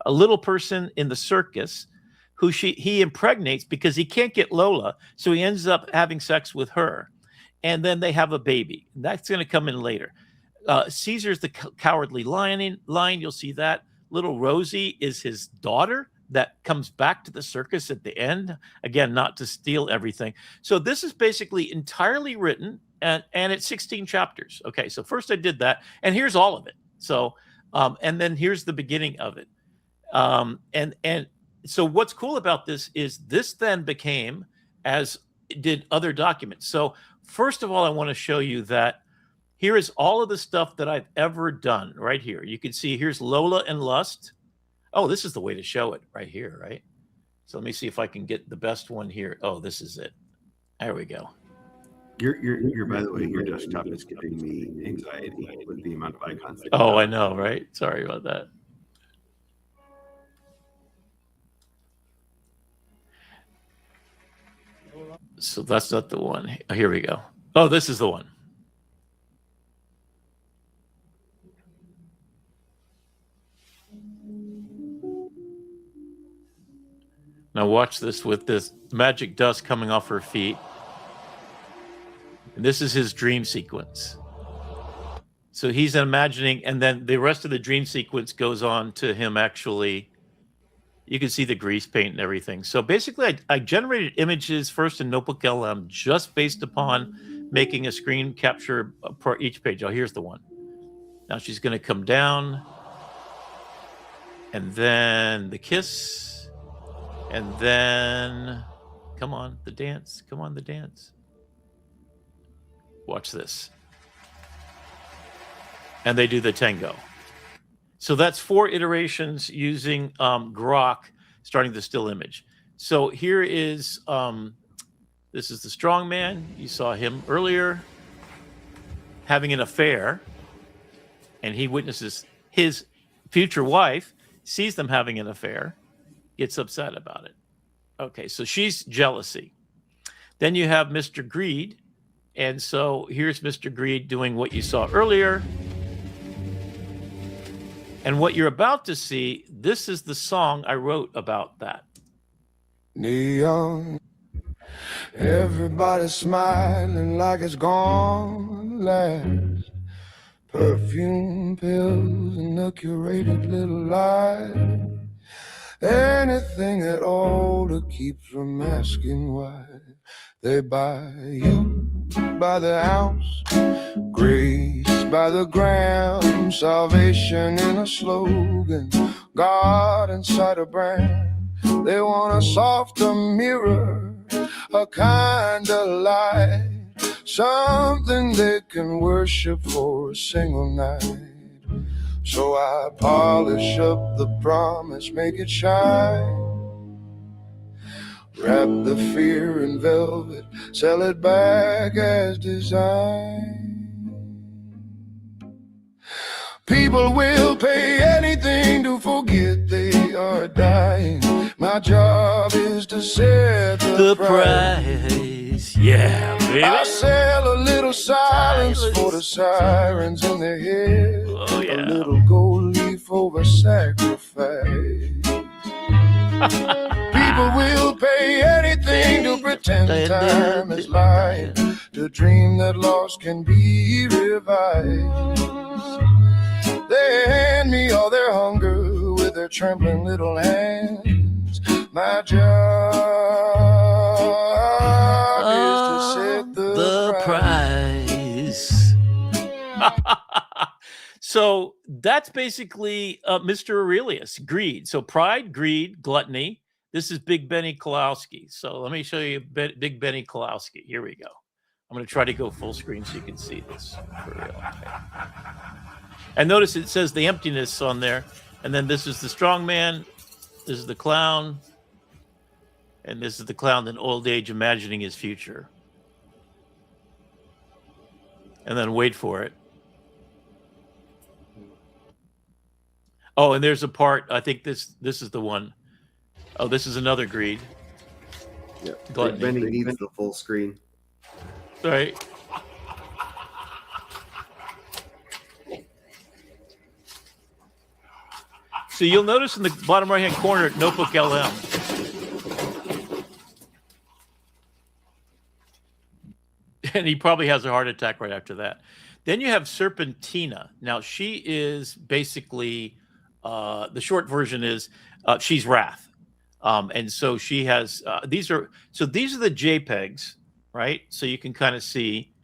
little person in the circus who he impregnates because he can't get Lola, so he ends up having sex with her, and then they have a baby. That's going to come in later. Caesar's the cowardly lion. You'll see that. Little Rosie is his daughter that comes back to the circus at the end. Again, not to steal everything. So this is basically entirely written, and it's 16 chapters. Okay, so first I did that, and here's all of it. So, and then here's the beginning of it. And so what's cool about this is this then became, as did other documents. So first of all, I want to show you that here is all of the stuff that I've ever done right here. You can see here's Lola and Lust. Oh, this is the way to show it right here, right? So let me see if I can get the best one here. Oh, this is it. There we go. You're by the way, your desktop is giving me anxiety with the amount of icons. Oh, I know, right? Sorry about that. So that's not the one. Here we go. Oh, this is the one. Now watch this with this magic dust coming off her feet. And this is his dream sequence. So he's imagining, and then the rest of the dream sequence goes on to him actually. You can see the grease paint and everything. So basically, I generated images first in NotebookLM just based upon making a screen capture for each page. Oh, here's the one. Now she's going to come down. And then the kiss. And then, come on, the dance. Come on, the dance. Watch this. And they do the tango. So that's 4 iterations using Grok, starting the still image. So here is, this is the strong man. You saw him earlier having an affair. And he witnesses his future wife, sees them having an affair, gets upset about it. Okay, so she's jealousy. Then you have Mr. Greed. And so here's Mr. Greed doing what you saw earlier. And what you're about to see, this is the song I wrote about that. Neon. Everybody smiling like it's gonna last. Perfume pills and a curated little life. Anything at all to keep from asking why. They buy you by the ounce, grace by the gram, salvation in a slogan, God inside a brand. They want a softer mirror, a kind of light, something they can worship for a single night. So I polish up the promise, make it shine. Wrap the fear in velvet, sell it back as design. People will pay anything to forget they are dying. My job is to set the price. Yeah, baby. I sell a little silence for the sirens in their head. Oh, yeah. A little gold leaf over sacrifice. People will pay anything to pretend time is lying, to dream that lost can be revived. They hand me all their hunger with their trembling little hands. My job is to set the price. So that's basically Mr. Aurelius, greed. So pride, greed, gluttony. This is Big Benny Kalowski. So let me show you Big Benny Kalowski. Here we go. I'm going to try to go full screen so you can see this for real. Okay. And notice it says the emptiness on there. And then this is the strong man. This is the clown. And this is the clown in old age imagining his future. And then wait for it. Oh, and there's a part, I think this is the one. Oh, this is another greed. Yeah. Gluttony. Benny needs the full screen. All right. So you'll notice in the bottom right-hand corner, NotebookLM. And he probably has a heart attack right after that. Then you have Serpentina. Now, she is basically, the short version is, she's Wrath. And so she has, these are the JPEGs, right? So you can kind of see,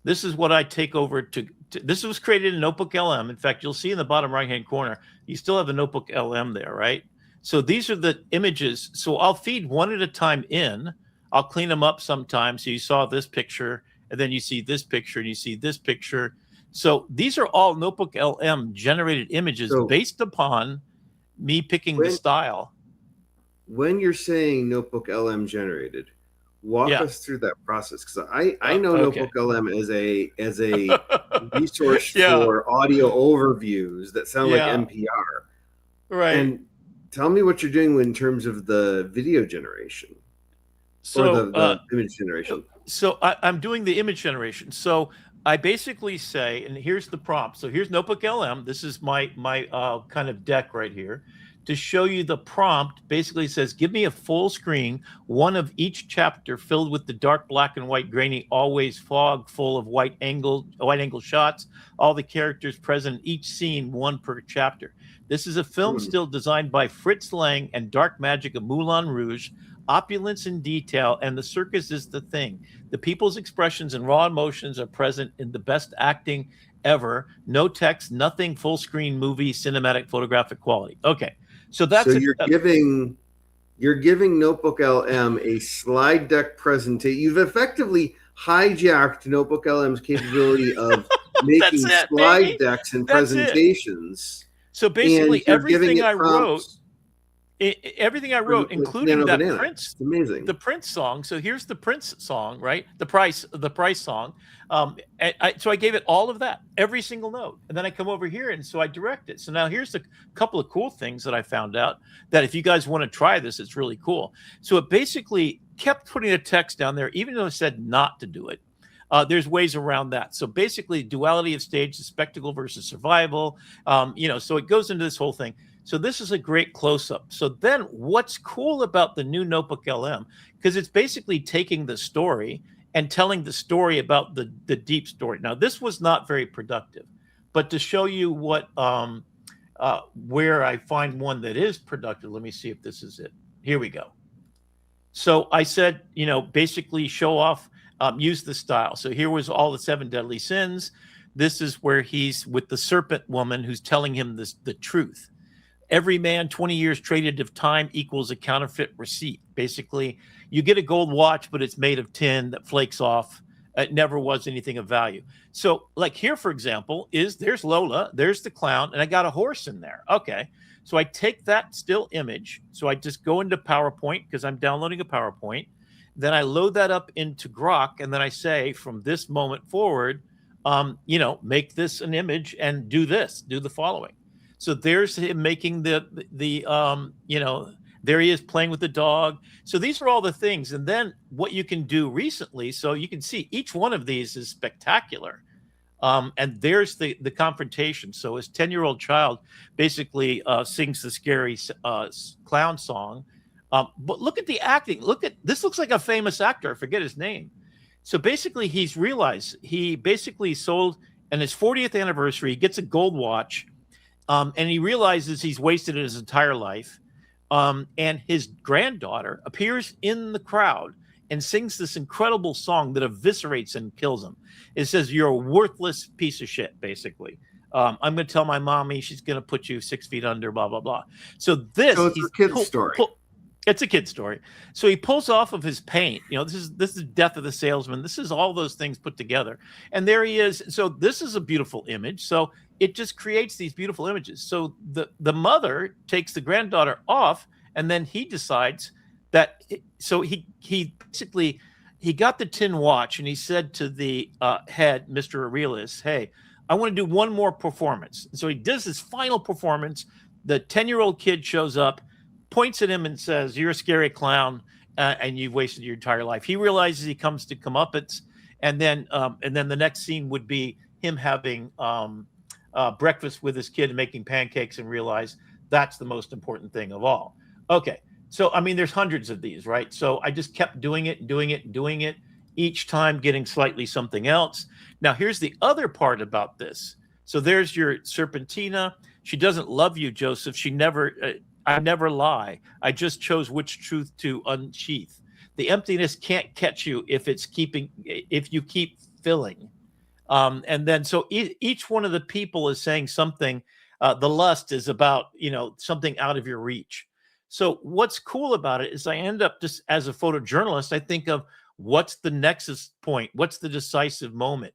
this is what I take over to this was created in NotebookLM. In fact, you'll see in the bottom right-hand corner, you still have a NotebookLM there, right? So these are the images. So I'll feed one at a time in. I'll clean them up sometimes. So you saw this picture, and then you see this picture, and you see this picture. So these are all NotebookLM generated images based upon me picking the style. When you're saying NotebookLM generated, walk us through that process, because I know NotebookLM as a resource for audio overviews that sound like NPR. Right. And tell me what you're doing in terms of the video generation. So or the image generation. So I'm doing the image generation. So I basically say, and here's the prompt. So here's NotebookLM. This is my kind of deck right here. To show you the prompt, basically says, give me a full screen, one of each chapter filled with the dark black and white grainy, always fog full of white angle shots, all the characters present in each scene, one per chapter. This is a film still designed by Fritz Lang and dark magic of Moulin Rouge, opulence in detail, and the circus is the thing. The people's expressions and raw emotions are present in the best acting ever. No text, nothing, full screen movie, cinematic, photographic quality. Okay. So that's you're giving NotebookLM a slide deck presentation. You've effectively hijacked NotebookLM's capability of making slide decks and presentations. So basically, everything I wrote, including that Prince, amazing. The Prince song. So here's the Prince song, right? The Price song. So I gave it all of that, every single note, and then I come over here and so I direct it. So now here's a couple of cool things that I found out that if you guys want to try this, it's really cool. So it basically kept putting a text down there, even though it said not to do it. There's ways around that. So basically, duality of stage, the spectacle versus survival. So it goes into this whole thing. So this is a great close-up. So then what's cool about the new NotebookLM, because it's basically taking the story and telling the story about the deep story. Now, this was not very productive, but to show you what where I find one that is productive, let me see if this is it. Here we go. So I said, basically show off, use the style. So here was all the 7 deadly sins. This is where he's with the serpent woman who's telling him the truth. Every man 20 years traded of time equals a counterfeit receipt. Basically, you get a gold watch, but it's made of tin that flakes off. It never was anything of value. So like here, for example, there's Lola, there's the clown, and I got a horse in there. Okay. So I take that still image. So I just go into PowerPoint because I'm downloading a PowerPoint. Then I load that up into Grok. And then I say, from this moment forward, make this an image and do the following. So there's him making there he is playing with the dog. So these are all the things. And then what you can do recently, so you can see each one of these is spectacular. And there's the confrontation. So his 10-year-old child basically sings the scary clown song. But look at the acting. This looks like a famous actor. I forget his name. So basically he's realized he basically sold on his 40th anniversary, he gets a gold watch, and he realizes he's wasted his entire life. And his granddaughter appears in the crowd and sings this incredible song that eviscerates and kills him. It says, "You're a worthless piece of shit," basically. I'm going to tell my mommy, she's going to put you 6 feet under, blah, blah, blah. So it's a kid's story. It's a kid's story. So he pulls off of his paint. This is Death of the Salesman. This is all those things put together. And there he is. So this is a beautiful image. So it just creates these beautiful images. So the mother takes the granddaughter off, and then he decides that. So he basically got the tin watch, and he said to the head, Mr. Aurelius, "Hey, I want to do one more performance." So he does his final performance. The 10-year-old kid shows up, points at him and says, "You're a scary clown, and you've wasted your entire life." He realizes he comes to comeuppance, and then the next scene would be him having breakfast with his kid and making pancakes, and realize that's the most important thing of all. Okay, so I mean, there's hundreds of these, right? So I just kept doing it, each time getting slightly something else. Now here's the other part about this. So there's your Serpentina. She doesn't love you, Joseph. She never. I never lie. I just chose which truth to unsheath. The emptiness can't catch you if you keep filling. And then so each one of the people is saying something. The lust is about, something out of your reach. So what's cool about it is I end up, just as a photojournalist, I think of what's the nexus point? What's the decisive moment?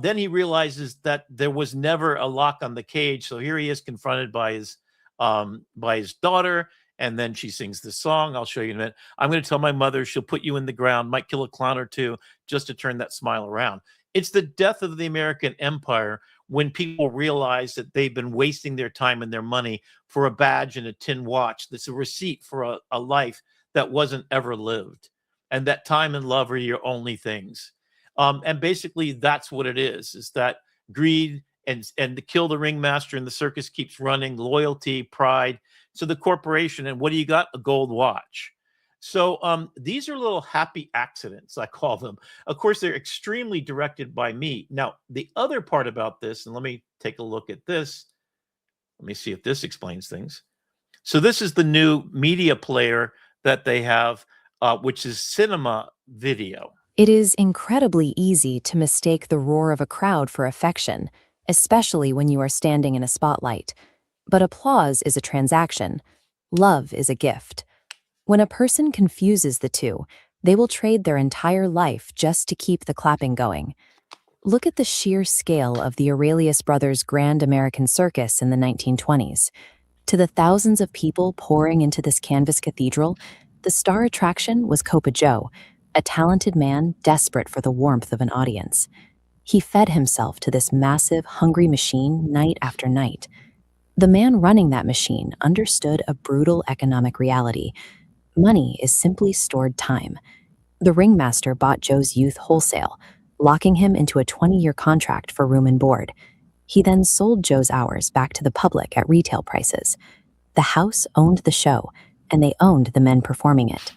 Then he realizes that there was never a lock on the cage. So here he is confronted by his daughter, and then she sings this song. I'll show you in a minute. I'm going to tell my mother, she'll put you in the ground, might kill a clown or two just to turn that smile around. It's the death of the American empire when people realize that they've been wasting their time and their money for a badge and a tin watch that's a receipt for a life that wasn't ever lived, and that time and love are your only things. And basically that's what it is that greed and to kill the ringmaster, and the circus keeps running, loyalty, pride. So the corporation, and what do you got? A gold watch. So these are little happy accidents, I call them. Of course, they're extremely directed by me. Now, the other part about this, and let me take a look at this. Let me see if this explains things. So this is the new media player that they have, which is cinema video. It is incredibly easy to mistake the roar of a crowd for affection, especially when you are standing in a spotlight. But applause is a transaction. Love is a gift. When a person confuses the two, they will trade their entire life just to keep the clapping going. Look at the sheer scale of the Aurelius brothers' Grand American Circus in the 1920s. To the thousands of people pouring into this canvas cathedral, the star attraction was Copa Joe, a talented man desperate for the warmth of an audience. He fed himself to this massive, hungry machine night after night. The man running that machine understood a brutal economic reality. Money is simply stored time. The ringmaster bought Joe's youth wholesale, locking him into a 20-year contract for room and board. He then sold Joe's hours back to the public at retail prices. The house owned the show, and they owned the men performing it.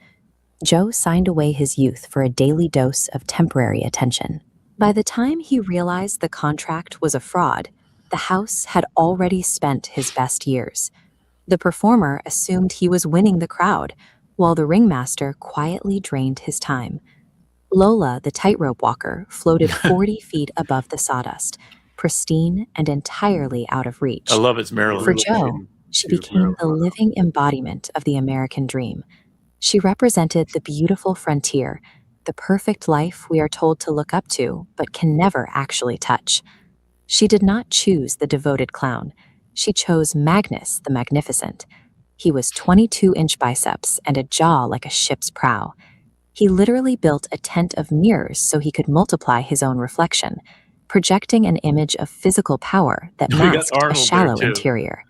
Joe signed away his youth for a daily dose of temporary attention. By the time he realized the contract was a fraud, the house had already spent his best years. The performer assumed he was winning the crowd, while the ringmaster quietly drained his time. Lola, the tightrope walker, floated 40 feet above the sawdust, pristine and entirely out of reach. I love it's Maryland. For Joe, she became the living embodiment of the American dream. She represented the beautiful frontier, the perfect life we are told to look up to but can never actually touch. She did not choose the devoted clown. She chose Magnus the Magnificent. He was 22-inch biceps and a jaw like a ship's prow. He literally built a tent of mirrors so he could multiply his own reflection, projecting an image of physical power that masked a shallow interior.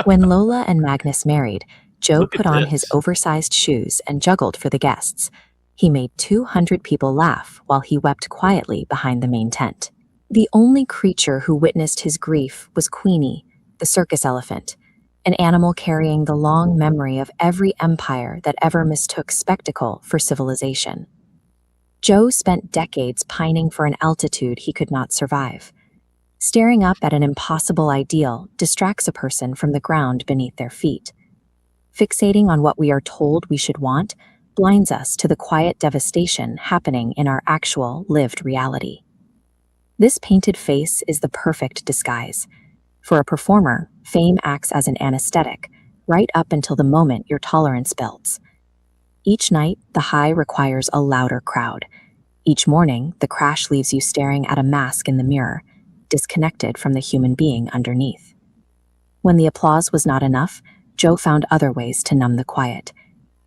When Lola and Magnus married, Joe put on his oversized shoes and juggled for the guests. He made 200 people laugh while he wept quietly behind the main tent. The only creature who witnessed his grief was Queenie, the circus elephant, an animal carrying the long memory of every empire that ever mistook spectacle for civilization. Joe spent decades pining for an altitude he could not survive. Staring up at an impossible ideal distracts a person from the ground beneath their feet. Fixating on what we are told we should want blinds us to the quiet devastation happening in our actual lived reality. This painted face is the perfect disguise. For a performer, fame acts as an anesthetic, right up until the moment your tolerance builds. Each night, the high requires a louder crowd. Each morning, the crash leaves you staring at a mask in the mirror, disconnected from the human being underneath. When the applause was not enough, Joe found other ways to numb the quiet.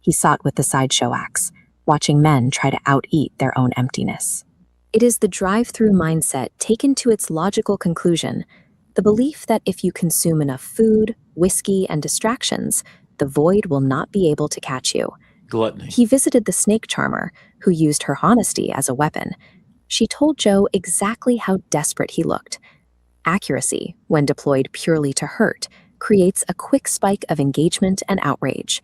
He sought with the sideshow acts, watching men try to out-eat their own emptiness. It is the drive-through mindset taken to its logical conclusion, the belief that if you consume enough food, whiskey, and distractions, the void will not be able to catch you. Gluttony. He visited the snake charmer, who used her honesty as a weapon. She told Joe exactly how desperate he looked. Accuracy, when deployed purely to hurt, creates a quick spike of engagement and outrage.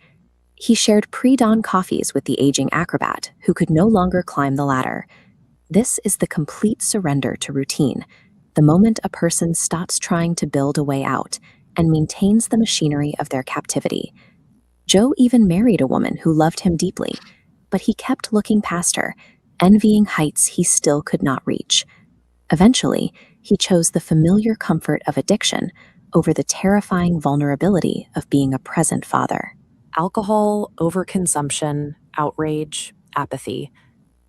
He shared pre-dawn coffees with the aging acrobat, who could no longer climb the ladder. This is the complete surrender to routine, the moment a person stops trying to build a way out and maintains the machinery of their captivity. Joe even married a woman who loved him deeply, but he kept looking past her, envying heights he still could not reach. Eventually, he chose the familiar comfort of addiction over the terrifying vulnerability of being a present father. Alcohol, overconsumption, outrage, apathy.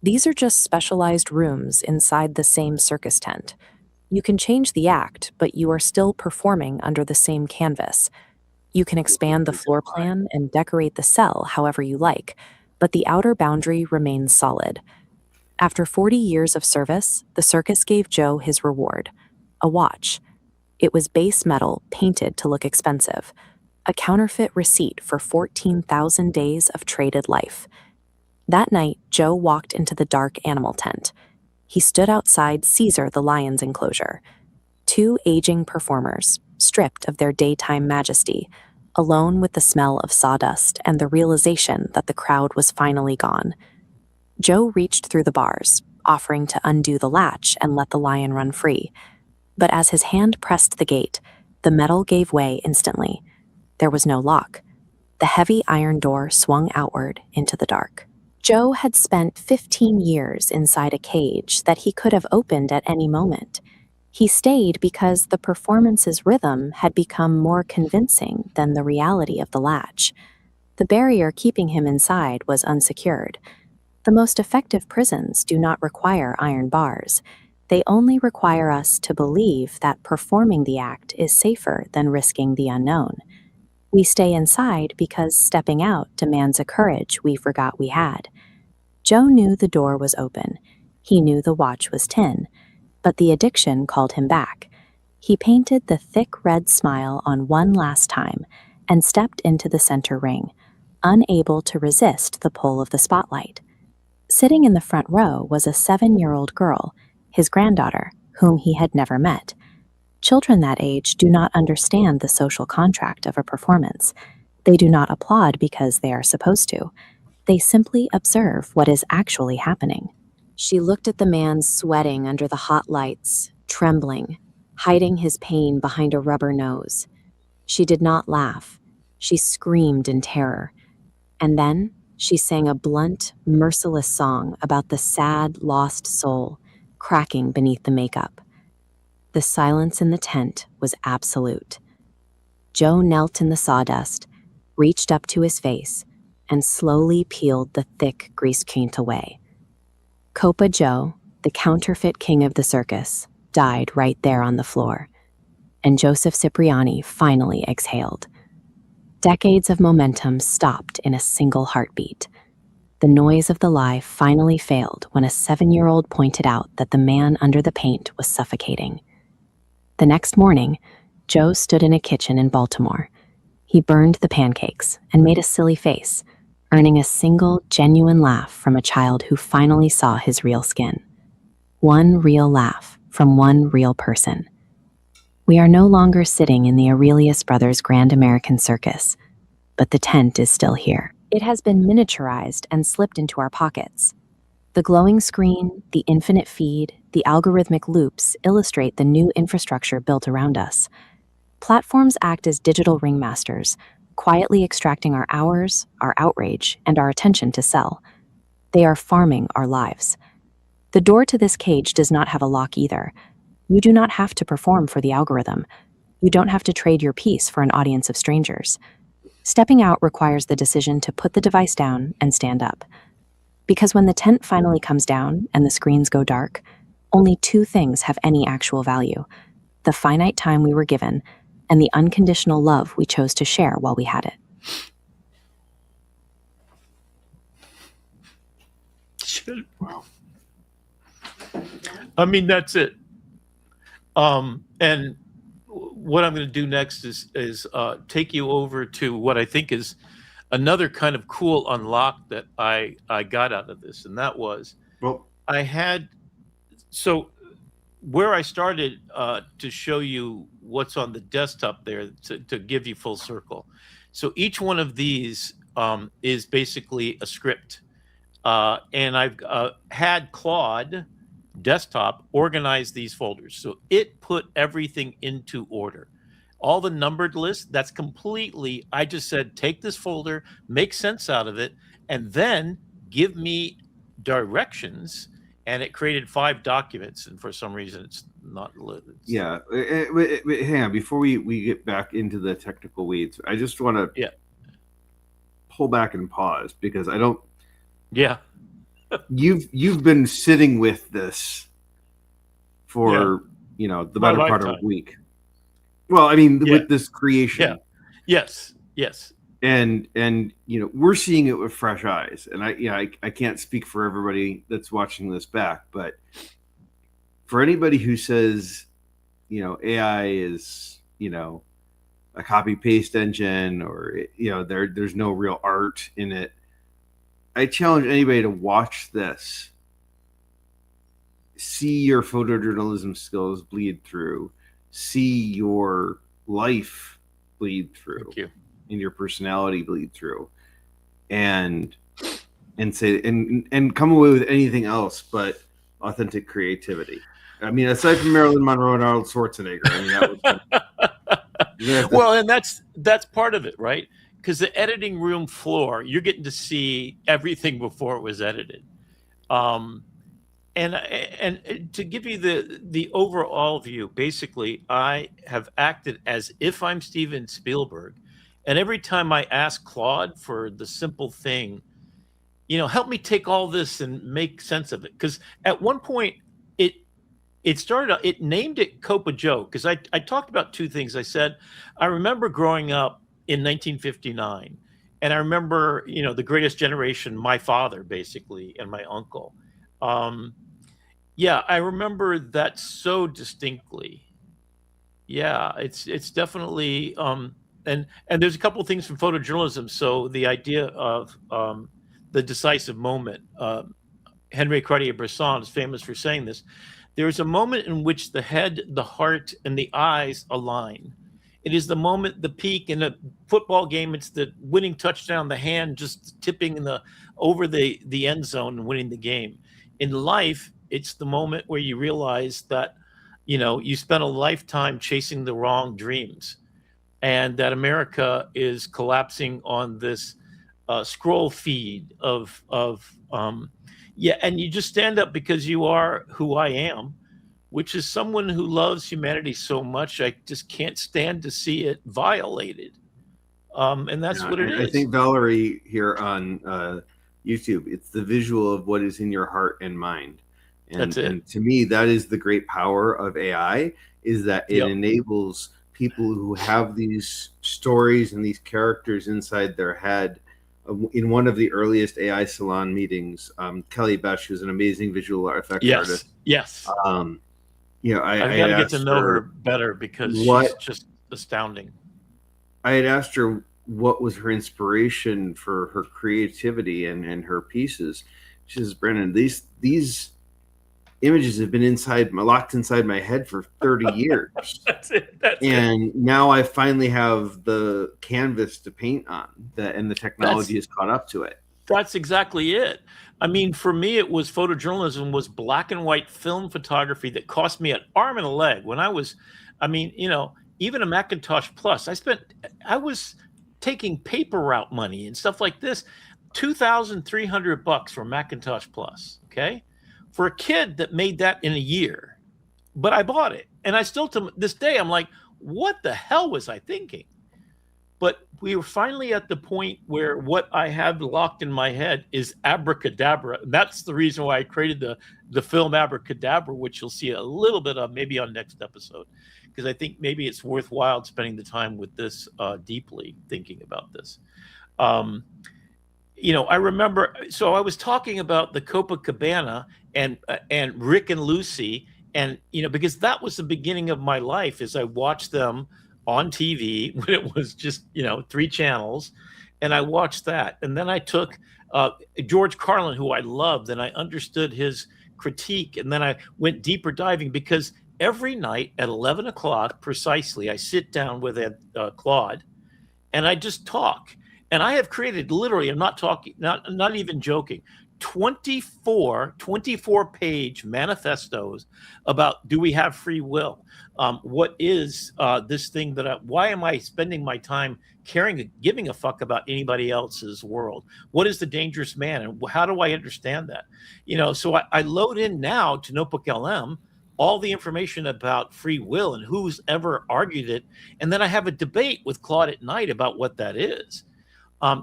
These are just specialized rooms inside the same circus tent. You can change the act, but you are still performing under the same canvas. You can expand the floor plan and decorate the cell however you like, but the outer boundary remains solid. After 40 years of service, the circus gave Joe his reward, a watch. It was base metal painted to look expensive, a counterfeit receipt for 14,000 days of traded life. That night, Joe walked into the dark animal tent. He stood outside Caesar the lion's enclosure. Two aging performers, stripped of their daytime majesty, alone with the smell of sawdust and the realization that the crowd was finally gone. Joe reached through the bars, offering to undo the latch and let the lion run free. But as his hand pressed the gate, the metal gave way instantly. There was no lock. The heavy iron door swung outward into the dark. Joe had spent 15 years inside a cage that he could have opened at any moment. He stayed because the performance's rhythm had become more convincing than the reality of the latch. The barrier keeping him inside was unsecured. The most effective prisons do not require iron bars. They only require us to believe that performing the act is safer than risking the unknown. We stay inside because stepping out demands a courage we forgot we had. Joe knew the door was open. He knew the watch was tin, but the addiction called him back. He painted the thick red smile on one last time and stepped into the center ring, unable to resist the pull of the spotlight. Sitting in the front row was a 7-year-old girl, his granddaughter, whom he had never met. Children that age do not understand the social contract of a performance. They do not applaud because they are supposed to. They simply observe what is actually happening. She looked at the man sweating under the hot lights, trembling, hiding his pain behind a rubber nose. She did not laugh. She screamed in terror. And then she sang a blunt, merciless song about the sad, lost soul cracking beneath the makeup. The silence in the tent was absolute. Joe knelt in the sawdust, reached up to his face, and slowly peeled the thick grease paint away. Copa Joe, the counterfeit king of the circus, died right there on the floor, and Joseph Cipriani finally exhaled. Decades of momentum stopped in a single heartbeat. The noise of the lie finally failed when a 7-year-old pointed out that the man under the paint was suffocating. The next morning, Joe stood in a kitchen in Baltimore. He burned the pancakes and made a silly face, earning a single genuine laugh from a child who finally saw his real skin. One real laugh from one real person. We are no longer sitting in the Aurelius Brothers Grand American Circus, but the tent is still here. It has been miniaturized and slipped into our pockets. The glowing screen, the infinite feed, the algorithmic loops illustrate the new infrastructure built around us. Platforms act as digital ringmasters, quietly extracting our hours, our outrage, and our attention to sell. They are farming our lives. The door to this cage does not have a lock either. You do not have to perform for the algorithm. You don't have to trade your piece for an audience of strangers. Stepping out requires the decision to put the device down and stand up. Because when the tent finally comes down and the screens go dark, only two things have any actual value: the finite time we were given and the unconditional love we chose to share while we had it. I mean, that's it. And what I'm going to do next is take you over to what I think is another kind of cool unlock that I got out of this, and that was, well, I had, so where I started to show you what's on the desktop there to give you full circle. So each one of these is basically a script, and I've had Claude desktop organize these folders. So it put everything into order. All the numbered lists, that's completely, I just said, take this folder, make sense out of it, and then give me directions. And it created 5 documents, and for some reason it's not lit. Yeah. Hang on, before we get back into the technical weeds, I just want to pull back and pause, because I don't. Yeah. You've been sitting with this for the better part of a week. Well, I mean, with this creation. Yeah. Yes. And we're seeing it with fresh eyes. And I can't speak for everybody that's watching this back, but for anybody who says, AI is, a copy paste engine, or there's no real art in it, I challenge anybody to watch this, see your photojournalism skills bleed through, see your life bleed through, and your personality bleed through, and say and come away with anything else but authentic creativity. I mean, aside from Marilyn Monroe and Arnold Schwarzenegger, I mean, that was well, and that's part of it, right? Because the editing room floor, you're getting to see everything before it was edited. And to give you the overall view, basically, I have acted as if I'm Steven Spielberg. And every time I ask Claude for the simple thing, help me take all this and make sense of it. Because at one point, it named it Copa Joe. Because I talked about 2 things. I said, I remember growing up in 1959, and I remember, the greatest generation, my father, basically, and my uncle. I remember that so distinctly. Yeah, it's definitely, and there's a couple of things from photojournalism. So the idea of the decisive moment, Henri Cartier-Bresson is famous for saying this, There is a moment in which the head, the heart, and the eyes align. It is the moment, the peak in a football game. It's the winning touchdown, the hand just tipping over the end zone and winning the game. In life, it's the moment where you realize that, you spent a lifetime chasing the wrong dreams, and that America is collapsing on this scroll feed of and you just stand up because you are who I am, which is someone who loves humanity so much I just can't stand to see it violated. And that's what it is. I think Valerie here on YouTube, it's the visual of what is in your heart and mind. And, that's it. And to me, that is the great power of AI, is that it enables people who have these stories and these characters inside their head. In one of the earliest AI salon meetings, Kelly Besh, who's an amazing visual effects artist. Yes. I I've got to get to know her better because she's just astounding. I had asked her what was her inspiration for her creativity and her pieces. She says, Brendan, these images have been locked inside my head for 30 years. That's it. Now I finally have the canvas to paint on, and the technology has caught up to it. That's exactly it. I mean, for me, it was photojournalism was black and white film photography that cost me an arm and a leg. When I was, even a Macintosh Plus, I was taking paper route money and stuff like this, $2,300 for Macintosh Plus. Okay. For a kid that made that in a year, but I bought it. And I still, to this day, I'm like, what the hell was I thinking? But we were finally at the point where what I have locked in my head is abracadabra. That's the reason why I created the film Abracadabra, which you'll see a little bit of maybe on next episode, because I think maybe it's worthwhile spending the time with this deeply, thinking about this. I remember, so I was talking about the Copacabana and Rick and Lucy, and because that was the beginning of my life, as I watched them on TV when it was just 3 channels, and I watched that, and then I took George Carlin, who I loved, and I understood his critique, and then I went deeper diving, because every night at 11 o'clock precisely, I sit down with Claude, and I just talk. And I have created literally, I'm not talking, not even joking, 24-page manifestos about, do we have free will? What is this thing why am I spending my time giving a fuck about anybody else's world? What is the dangerous man? And how do I understand that? So I load in now to NotebookLM all the information about free will and who's ever argued it. And then I have a debate with Claude at night about what that is.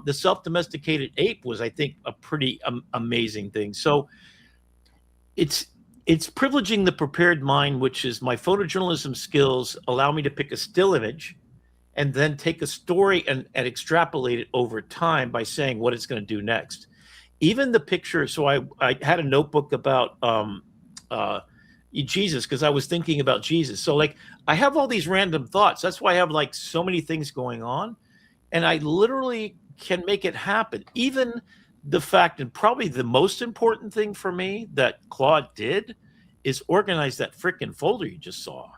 The self-domesticated ape was, I think, a pretty amazing thing. So it's privileging the prepared mind, which is my photojournalism skills allow me to pick a still image and then take a story and extrapolate it over time by saying what it's going to do next. Even the picture. So I had a notebook about Jesus, because I was thinking about Jesus. So I have all these random thoughts. That's why I have so many things going on. And I literally can make it happen. Even the fact, and probably the most important thing for me that Claude did, is organize that freaking folder you just saw.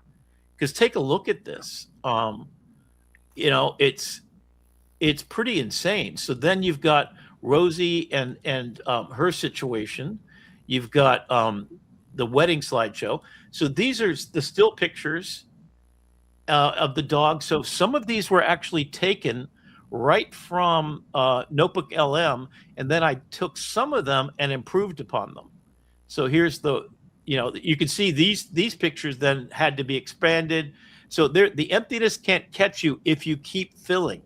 Because take a look at this. It's pretty insane. So then you've got Rosie and her situation. You've got the wedding slideshow. So these are the still pictures of the dog. So some of these were actually taken right from NotebookLM, and then I took some of them and improved upon them. So here's you can see these pictures then had to be expanded. So the emptiness can't catch you if you keep filling.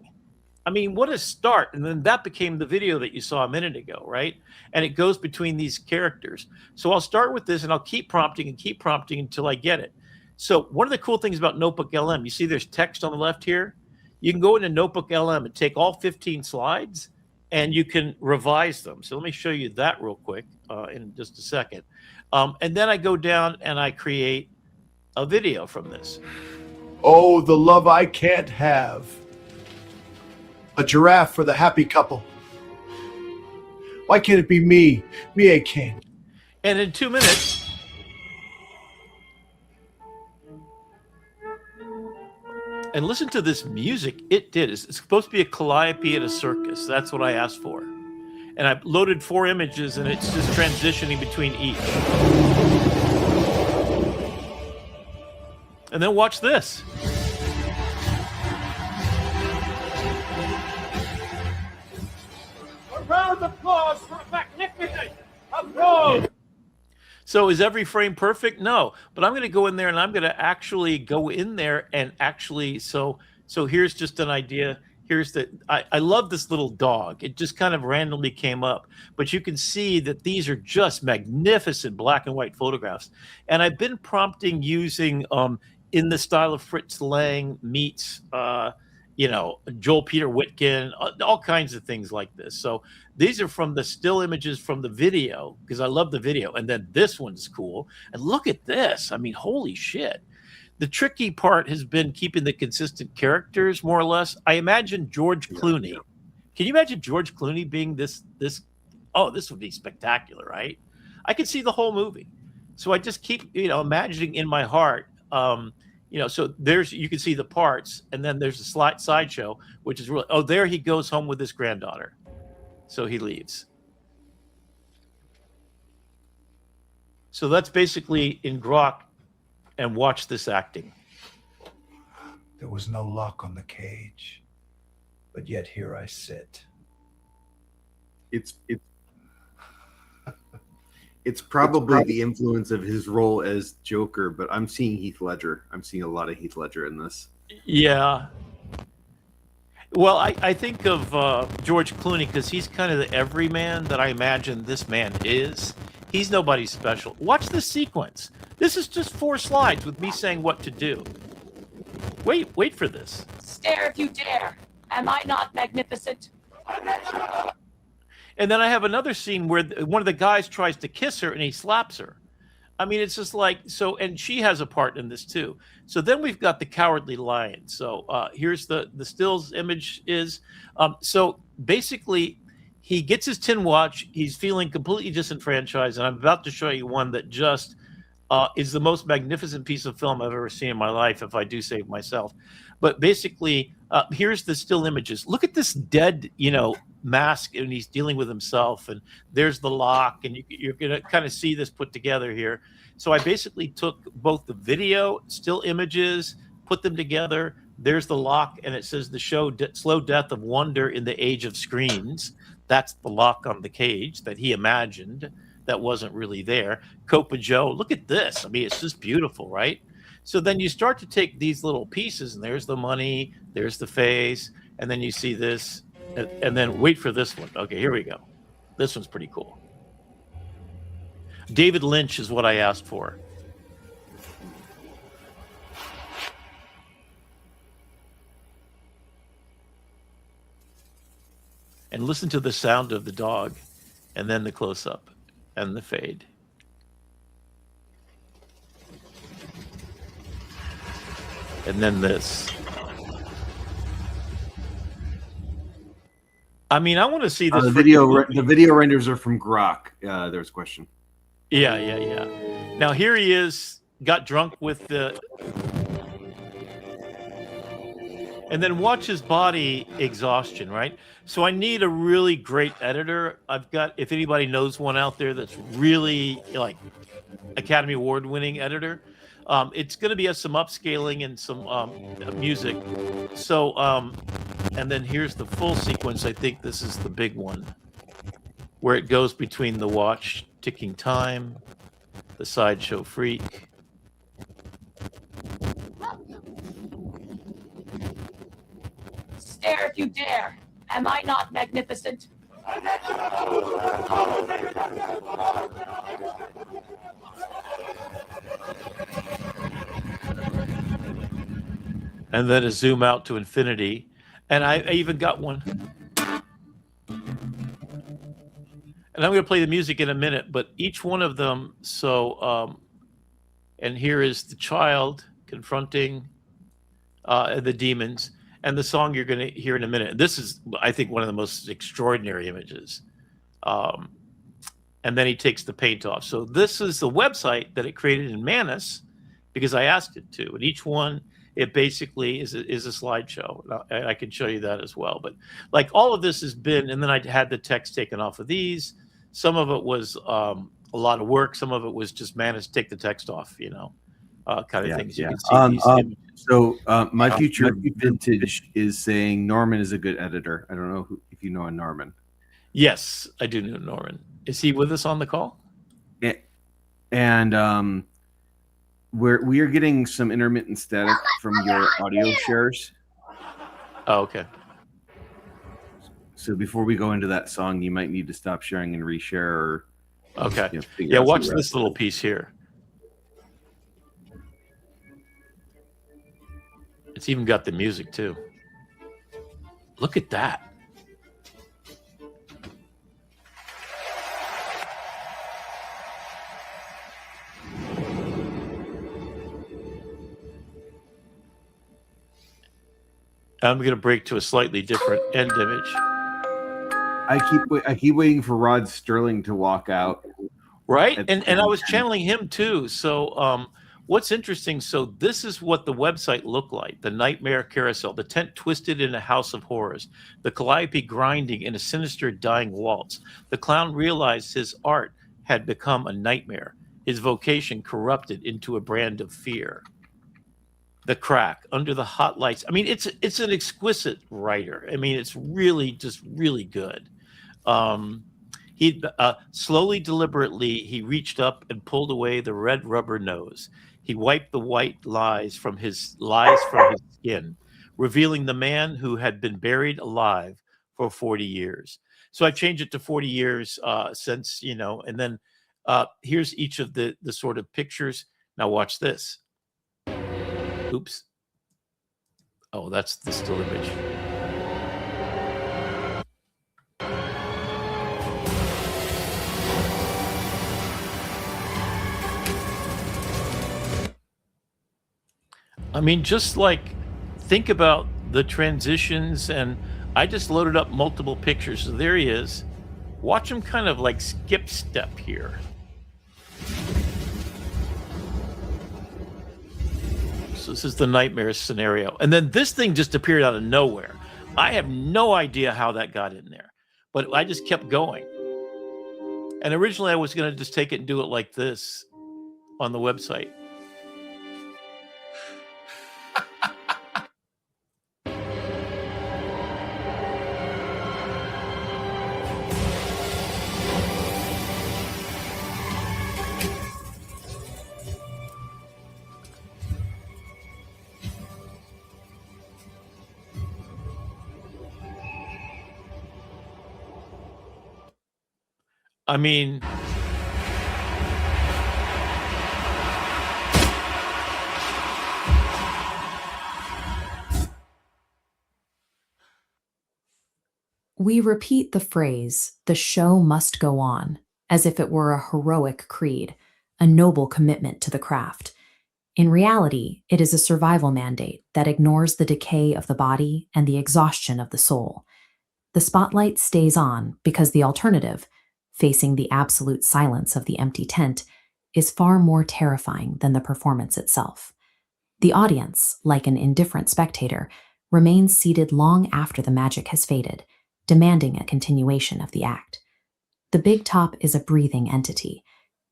I mean, what a start. And then that became the video that you saw a minute ago, right? And it goes between these characters. So I'll start with this and I'll keep prompting until I get it. So one of the cool things about NotebookLM, you see there's text on the left here. You can go into NotebookLM and take all 15 slides and you can revise them. So let me show you that real quick in just a second. And then I go down and I create a video from this. Oh, the love I can't have. A giraffe for the happy couple. Why can't it be me? Me a king. And in 2 minutes, And listen to this music. It did. It's supposed to be a calliope at a circus. That's what I asked for. And I loaded 4 images, and it's just transitioning between each. And then watch this. A round of applause for a magnificent applause. So is every frame perfect? No, but I'm going to go in there and I'm going to actually go in there and actually, so here's just an idea. Here's I love this little dog. It just kind of randomly came up, but you can see that these are just magnificent black and white photographs. And I've been prompting using, in the style of Fritz Lang meets, Joel Peter Witkin, all kinds of things like this. So these are from the still images from the video, because I love the video. And then this one's cool. And look at this. I mean, holy shit. The tricky part has been keeping the consistent characters, more or less. I imagine George Clooney. Can you imagine George Clooney being this? Oh, this would be spectacular, right? I could see the whole movie. So I just keep, imagining in my heart, so you can see the parts, and then there's a sideshow, which is really, there he goes home with his granddaughter. So he leaves. So that's basically in Grok, and watch this acting. There was no lock on the cage, but yet here I sit. It's probably the influence of his role as Joker, but I'm seeing Heath Ledger. I'm seeing a lot of Heath Ledger in this. Yeah. Well, I think of George Clooney because he's kind of the everyman that I imagine this man is. He's nobody special. Watch this sequence. This is just 4 slides with me saying what to do. Wait for this. Stare if you dare. Am I not magnificent? And then I have another scene where one of the guys tries to kiss her and he slaps her. I mean, it's just like, so, and she has a part in this too. So then we've got the Cowardly Lion. So here's the stills image is, so basically he gets his tin watch. He's feeling completely disenfranchised. And I'm about to show you one that just is the most magnificent piece of film I've ever seen in my life, if I do say myself. But basically, here's the still images. Look at this dead, mask, and he's dealing with himself. And there's the lock, and you're going to kind of see this put together here. So I basically took both the video, still images, put them together. There's the lock, and it says the show Slow Death of Wonder in the Age of Screens. That's the lock on the cage that he imagined that wasn't really there. Copa Joe, look at this. I mean, it's just beautiful, right? So then you start to take these little pieces, and there's the money, there's the face, and then you see this, and then wait for this one. Okay, here we go. This one's pretty cool. David Lynch is what I asked for. And listen to the sound of the dog, and then the close-up and the fade. And then this. I mean, I want to see this. The video renders are from Grok. There's a question. Yeah. Now here he is, got drunk with the, and then watch his body exhaustion, right? So I need a really great editor. I've got, if anybody knows one out there that's really like Academy Award winning editor, it's going to be some upscaling and some music. So, and then here's the full sequence. I think this is the big one where it goes between the watch ticking time, the sideshow freak. Stare if you dare. Am I not magnificent? And then a zoom out to infinity. And I even got one. And I'm going to play the music in a minute, but each one of them, so, and here is the child confronting the demons, and the song you're going to hear in a minute. This is, I think, one of the most extraordinary images. And then he takes the paint off. So this is the website that it created in Manus, because I asked it to. And each one, it basically is a slideshow. And I can show you that as well. But like all of this has been, and then I had the text taken off of these. Some of it was a lot of work. Some of it was just managed to take the text off, kind of things. You can see these images. So my future vintage is saying Norman is a good editor. I don't know if you know a Norman. Yes, I do know Norman. Is he with us on the call? Yeah. And we are getting some intermittent static from your audio shares. Oh, okay. So before we go into that song, you might need to stop sharing and reshare. Or, okay. Yeah, watch this little piece here. It's even got the music too. Look at that. I'm going to break to a slightly different end image. I keep waiting for Rod Sterling to walk out. Right, and I was channeling him too. So what's interesting, so this is what the website looked like, the nightmare carousel, the tent twisted in a house of horrors, the calliope grinding in a sinister dying waltz. The clown realized his art had become a nightmare, his vocation corrupted into a brand of fear. The crack under the hot lights. I mean, it's an exquisite writer. I mean, it's really just really good. He slowly, deliberately, he reached up and pulled away the red rubber nose. He wiped the white lies from his skin, revealing the man who had been buried alive for 40 years. So I changed it to 40 years since, and then here's each of the sort of pictures. Now watch this. Oops. Oh, that's the still image. I mean, just like think about the transitions, and I just loaded up multiple pictures. So there he is. Watch him kind of like skip step here. So this is the nightmare scenario. And then this thing just appeared out of nowhere. I have no idea how that got in there, but I just kept going. And originally I was going to just take it and do it like this on the website. I mean, we repeat the phrase, "the show must go on," as if it were a heroic creed, a noble commitment to the craft. In reality, it is a survival mandate that ignores the decay of the body and the exhaustion of the soul. The spotlight stays on because the alternative, facing the absolute silence of the empty tent, is far more terrifying than the performance itself. The audience, like an indifferent spectator, remains seated long after the magic has faded, demanding a continuation of the act. The big top is a breathing entity.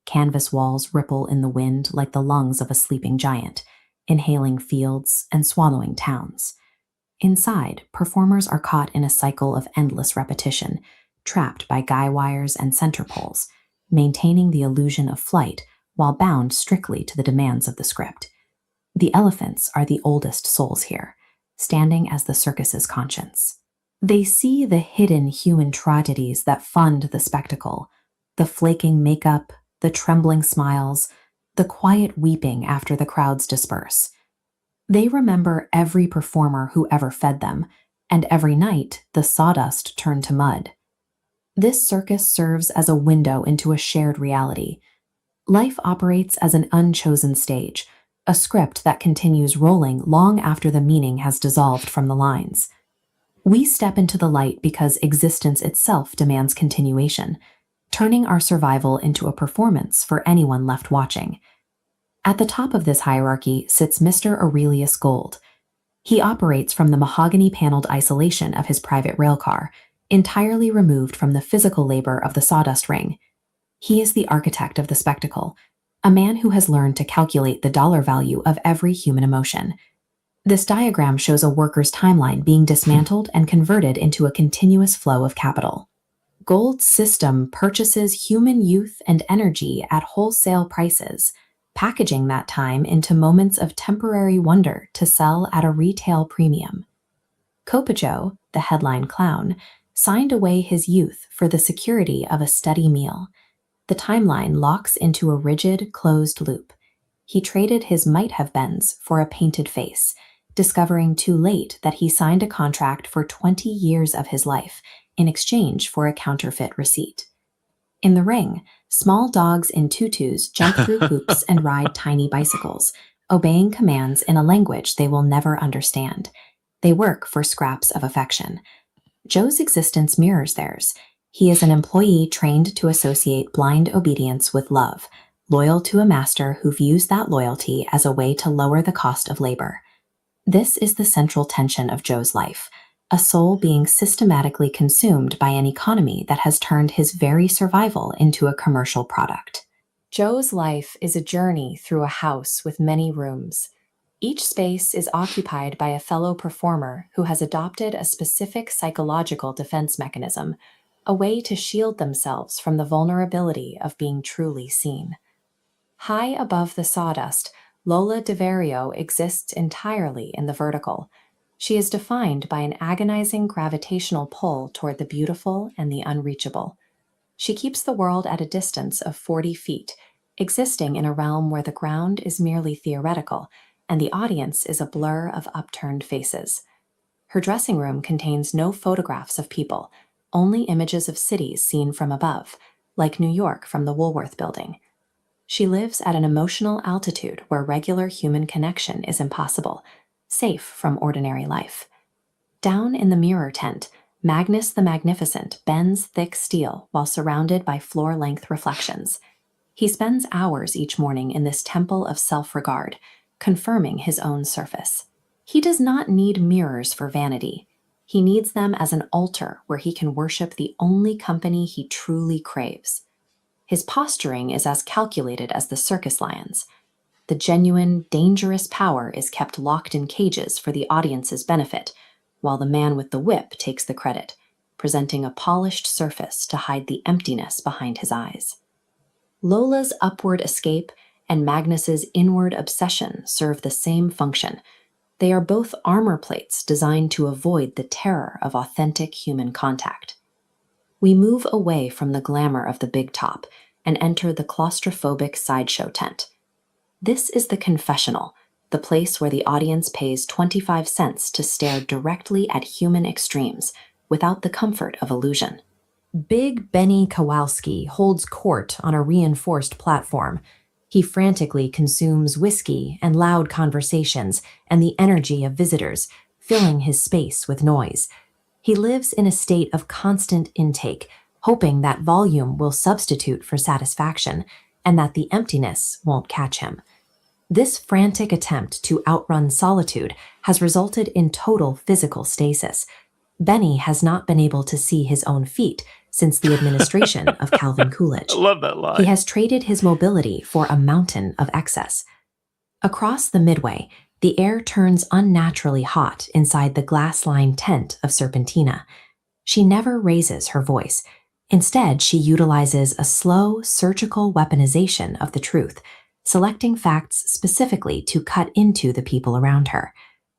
Canvas walls ripple in the wind like the lungs of a sleeping giant, inhaling fields and swallowing towns. Inside, performers are caught in a cycle of endless repetition, trapped by guy wires and center poles, maintaining the illusion of flight while bound strictly to the demands of the script. The elephants are the oldest souls here, standing as the circus's conscience. They see the hidden human tragedies that fund the spectacle, the flaking makeup, the trembling smiles, the quiet weeping after the crowds disperse. They remember every performer who ever fed them, and every night the sawdust turned to mud. This circus serves as a window into a shared reality. Life operates as an unchosen stage, a script that continues rolling long after the meaning has dissolved from the lines. We step into the light because existence itself demands continuation, turning our survival into a performance for anyone left watching. At the top of this hierarchy sits Mr. Aurelius Gold. He operates from the mahogany-paneled isolation of his private railcar, entirely removed from the physical labor of the sawdust ring. He is the architect of the spectacle, a man who has learned to calculate the dollar value of every human emotion. This diagram shows a worker's timeline being dismantled and converted into a continuous flow of capital. Gold's system purchases human youth and energy at wholesale prices, packaging that time into moments of temporary wonder to sell at a retail premium. Copa Joe, the headline clown, signed away his youth for the security of a steady meal. The timeline locks into a rigid, closed loop. He traded his might-have-beens for a painted face, discovering too late that he signed a contract for 20 years of his life in exchange for a counterfeit receipt. In the ring, small dogs in tutus jump through hoops and ride tiny bicycles, obeying commands in a language they will never understand. They work for scraps of affection. Joe's existence mirrors theirs. He is an employee trained to associate blind obedience with love, loyal to a master who views that loyalty as a way to lower the cost of labor. This is the central tension of Joe's life, a soul being systematically consumed by an economy that has turned his very survival into a commercial product. Joe's life is a journey through a house with many rooms. Each space is occupied by a fellow performer who has adopted a specific psychological defense mechanism, a way to shield themselves from the vulnerability of being truly seen. High above the sawdust, Lola DeVario exists entirely in the vertical. She is defined by an agonizing gravitational pull toward the beautiful and the unreachable. She keeps the world at a distance of 40 feet, existing in a realm where the ground is merely theoretical, and the audience is a blur of upturned faces. Her dressing room contains no photographs of people, only images of cities seen from above, like New York from the Woolworth Building. She lives at an emotional altitude where regular human connection is impossible, safe from ordinary life. Down in the mirror tent, Magnus the Magnificent bends thick steel while surrounded by floor-length reflections. He spends hours each morning in this temple of self-regard, confirming his own surface. He does not need mirrors for vanity. He needs them as an altar where he can worship the only company he truly craves. His posturing is as calculated as the circus lions. The genuine, dangerous power is kept locked in cages for the audience's benefit, while the man with the whip takes the credit, presenting a polished surface to hide the emptiness behind his eyes. Lola's upward escape and Magnus's inward obsession serve the same function. They are both armor plates designed to avoid the terror of authentic human contact. We move away from the glamour of the big top and enter the claustrophobic sideshow tent. This is the confessional, the place where the audience pays 25 cents to stare directly at human extremes without the comfort of illusion. Big Benny Kowalski holds court on a reinforced platform. He frantically consumes whiskey and loud conversations and the energy of visitors, filling his space with noise. He lives in a state of constant intake, hoping that volume will substitute for satisfaction and that the emptiness won't catch him. This frantic attempt to outrun solitude has resulted in total physical stasis. Benny has not been able to see his own feet since the administration of Calvin Coolidge. I love that line. He has traded his mobility for a mountain of excess. Across the midway, the air turns unnaturally hot inside the glass-lined tent of Serpentina. She never raises her voice. Instead, she utilizes a slow, surgical weaponization of the truth, selecting facts specifically to cut into the people around her.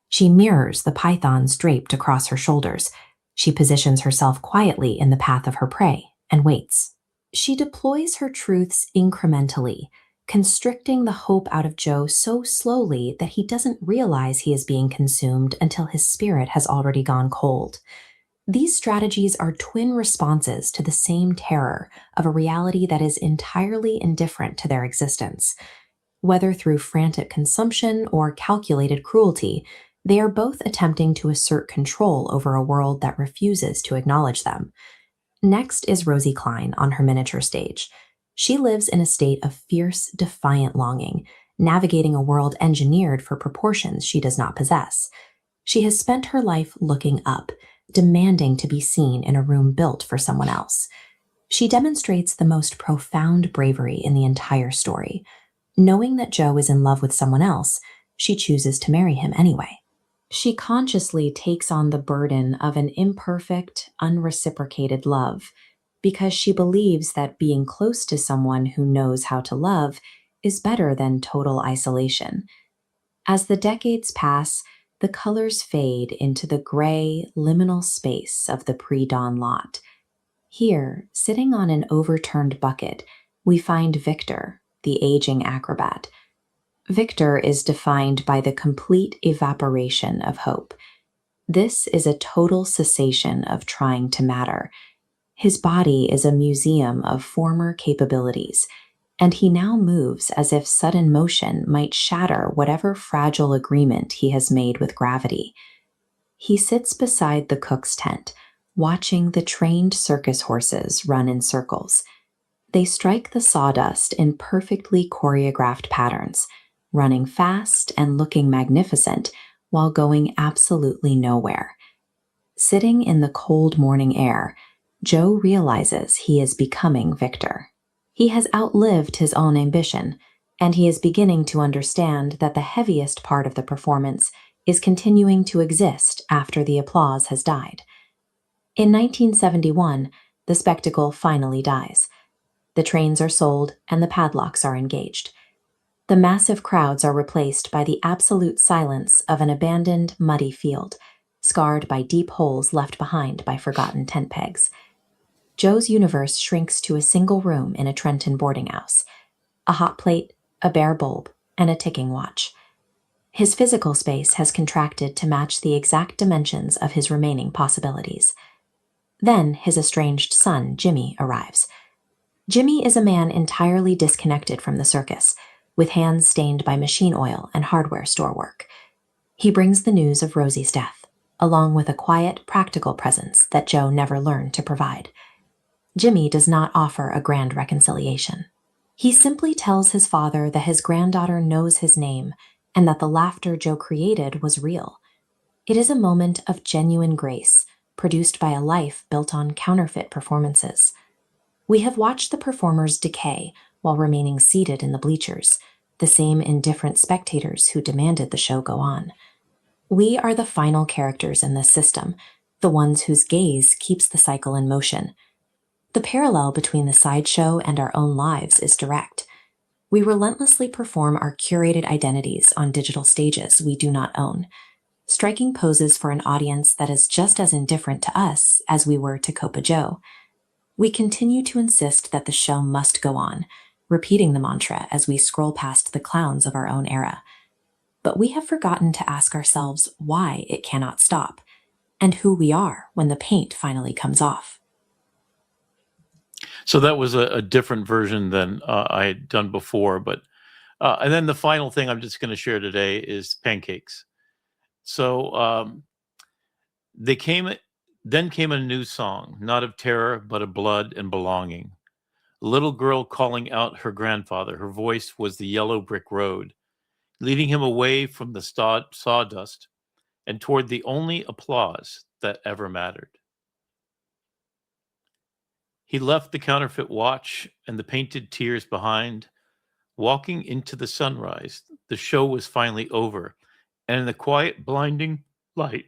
She mirrors the pythons draped across her shoulders. She positions herself quietly in the path of her prey and waits. She deploys her truths incrementally, constricting the hope out of Joe so slowly that he doesn't realize he is being consumed until his spirit has already gone cold. These strategies are twin responses to the same terror of a reality that is entirely indifferent to their existence. Whether through frantic consumption or calculated cruelty, they are both attempting to assert control over a world that refuses to acknowledge them. Next is Rosie Klein on her miniature stage. She lives in a state of fierce, defiant longing, navigating a world engineered for proportions she does not possess. She has spent her life looking up, demanding to be seen in a room built for someone else. She demonstrates the most profound bravery in the entire story. Knowing that Joe is in love with someone else, she chooses to marry him anyway. She consciously takes on the burden of an imperfect, unreciprocated love because she believes that being close to someone who knows how to love is better than total isolation. As the decades pass, the colors fade into the gray, liminal space of the pre-dawn lot. Here, sitting on an overturned bucket, we find Victor, the aging acrobat. Victor is defined by the complete evaporation of hope. This is a total cessation of trying to matter. His body is a museum of former capabilities, and he now moves as if sudden motion might shatter whatever fragile agreement he has made with gravity. He sits beside the cook's tent, watching the trained circus horses run in circles. They strike the sawdust in perfectly choreographed patterns, running fast and looking magnificent while going absolutely nowhere. Sitting in the cold morning air, Joe realizes he is becoming Victor. He has outlived his own ambition, and he is beginning to understand that the heaviest part of the performance is continuing to exist after the applause has died. In 1971, the spectacle finally dies. The trains are sold and the padlocks are engaged. The massive crowds are replaced by the absolute silence of an abandoned, muddy field, scarred by deep holes left behind by forgotten tent pegs. Joe's universe shrinks to a single room in a Trenton boarding house, a hot plate, a bare bulb, and a ticking watch. His physical space has contracted to match the exact dimensions of his remaining possibilities. Then his estranged son, Jimmy, arrives. Jimmy is a man entirely disconnected from the circus, with hands stained by machine oil and hardware store work. He brings the news of Rosie's death, along with a quiet, practical presence that Joe never learned to provide. Jimmy does not offer a grand reconciliation. He simply tells his father that his granddaughter knows his name and that the laughter Joe created was real. It is a moment of genuine grace, produced by a life built on counterfeit performances. We have watched the performers decay while remaining seated in the bleachers, the same indifferent spectators who demanded the show go on. We are the final characters in this system, the ones whose gaze keeps the cycle in motion. The parallel between the sideshow and our own lives is direct. We relentlessly perform our curated identities on digital stages we do not own, striking poses for an audience that is just as indifferent to us as we were to Copa Joe. We continue to insist that the show must go on, repeating the mantra as we scroll past the clowns of our own era. But we have forgotten to ask ourselves why it cannot stop, and who we are when the paint finally comes off. So that was a different version than I had done before. But and then the final thing I'm just going to share today is Pancakes. So then came a new song, not of terror, but of blood and belonging. A little girl calling out her grandfather. Her voice was the yellow brick road, leading him away from the sawdust and toward the only applause that ever mattered. He left the counterfeit watch and the painted tears behind. Walking into the sunrise, the show was finally over, and in the quiet, blinding light,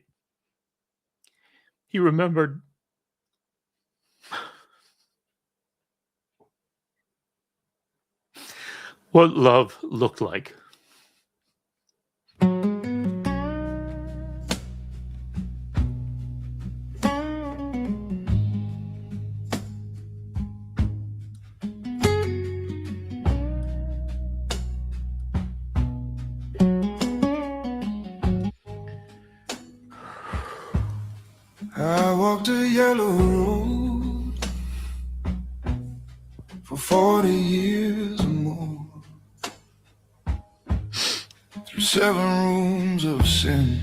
he remembered what love looked like. I walked a yellow road for 40 years or more, through 7 rooms of sin,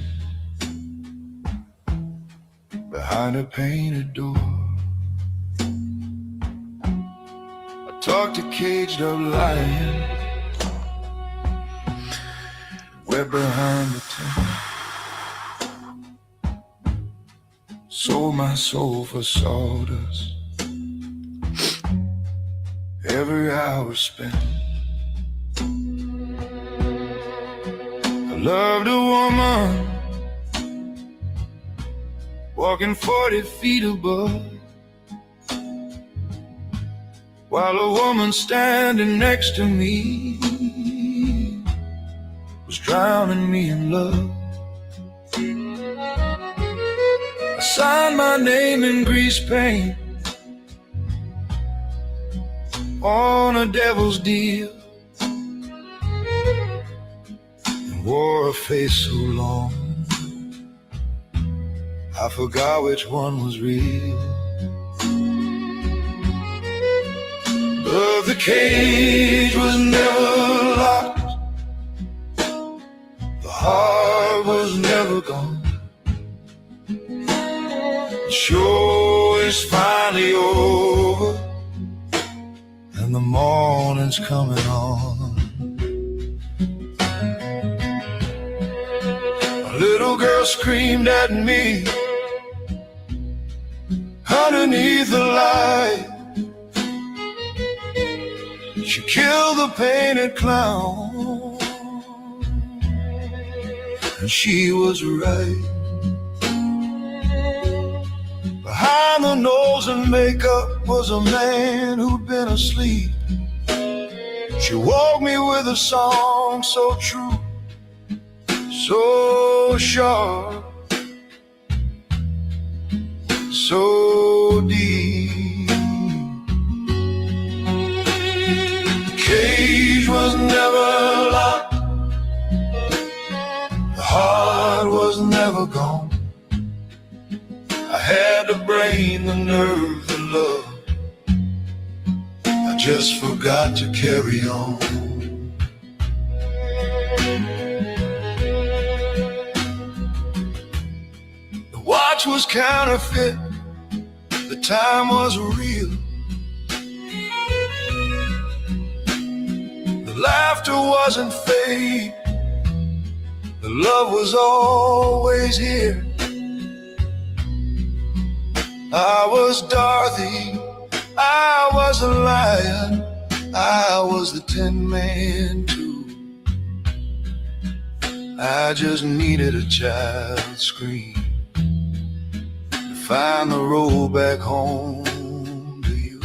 behind a painted door. I talked to caged up lions sweat behind the tent. Sold my soul for sawdust. Every hour spent. I loved a woman walking 40 feet above, while a woman standing next to me was drowning me in love. I signed my name in grease paint on a devil's deal, and wore a face so long I forgot which one was real. But the cage was never locked, the heart was never gone. The show is finally over, and the morning's coming on. A little girl screamed at me underneath the light. She killed the painted clown, and she was right. Behind the nose and makeup was a man who'd been asleep. She woke me with a song so true, so sharp, so deep. The cage was never locked, the heart was never gone. I had the brain, the nerve, the love, I just forgot to carry on. The watch was counterfeit, the time was real. The laughter wasn't fake, the love was always here. I was Dorothy, I was a lion, I was the Tin Man too. I just needed a child's scream to find the road back home to you.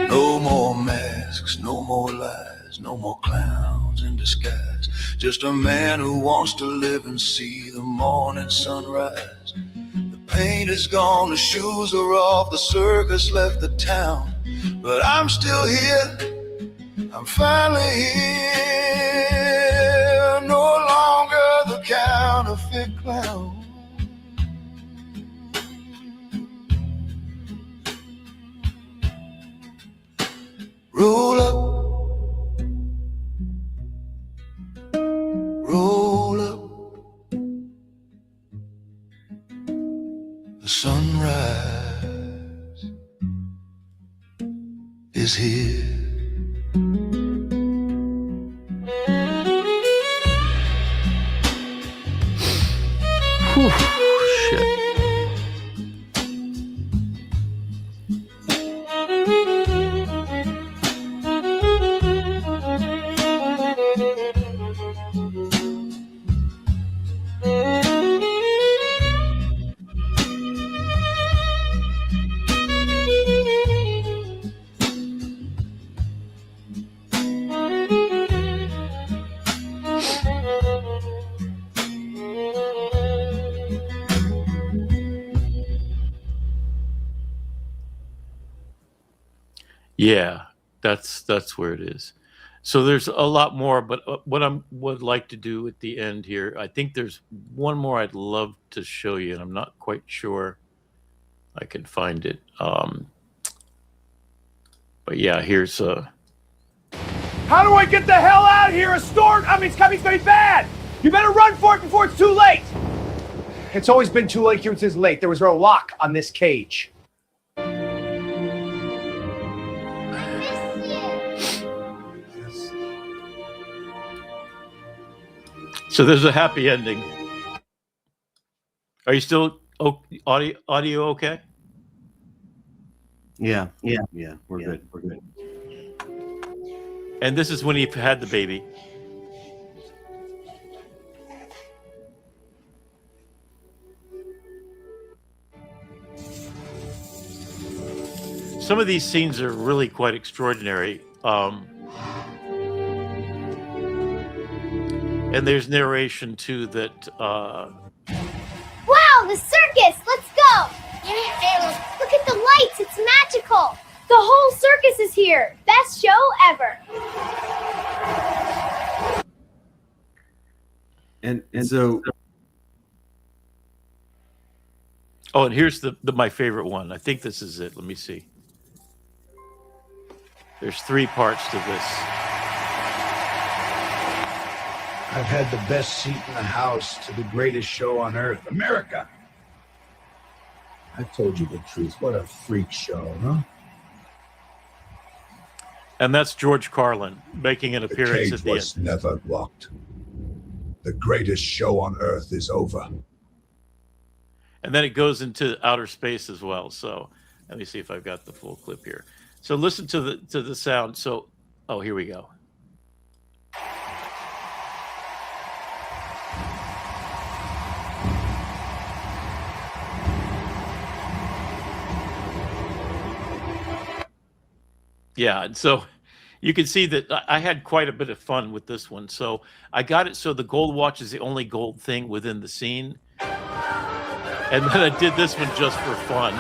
No more masks, no more lies, no more clowns in disguise. Just a man who wants to live and see the morning sunrise. Paint is gone, the shoes are off, the circus left the town. But I'm still here, I'm finally here. No longer the counterfeit clown. Roll up, roll up. The sunrise is here. Whew, shit. Yeah, that's where it is. So there's a lot more, but what I would like to do at the end here, I think there's one more I'd love to show you, and I'm not quite sure I can find it. But yeah, here's How do I get the hell out of here? A storm, it's coming, it's gonna be bad. You better run for it before it's too late. It's always been too late here since late. There was no lock on this cage. So there's a happy ending. Are you still audio okay? Yeah. We're good. We're good. And this is when he had the baby. Some of these scenes are really quite extraordinary. And there's narration too that Wow, the circus! Let's go! Look at the lights, it's magical! The whole circus is here! Best show ever! And so oh, and here's the my favorite one. I think this is it. Let me see. There's 3 parts to this. I've had the best seat in the house to the greatest show on earth, America. I told you the truth. What a freak show, huh? And that's George Carlin making an The appearance cage at the was end. never locked. The greatest show on earth is over. And then it goes into outer space as well. So let me see if I've got the full clip here. So listen to the sound. So, oh, here we go. Yeah, and so you can see that I had quite a bit of fun with this one. So I got it so the gold watch is the only gold thing within the scene. And then I did this one just for fun.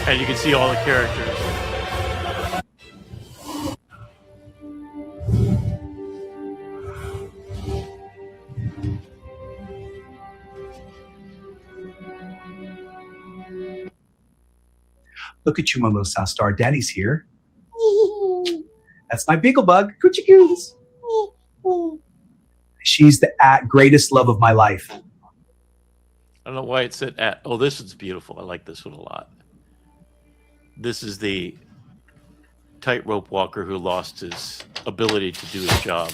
And you can see all the characters. Look at you, my little South Star. Daddy's here. That's my Beaglebug. Coochie Coos. She's the greatest love of my life. I don't know why it said at. Oh, this is beautiful. I like this one a lot. This is the tightrope walker who lost his ability to do his job.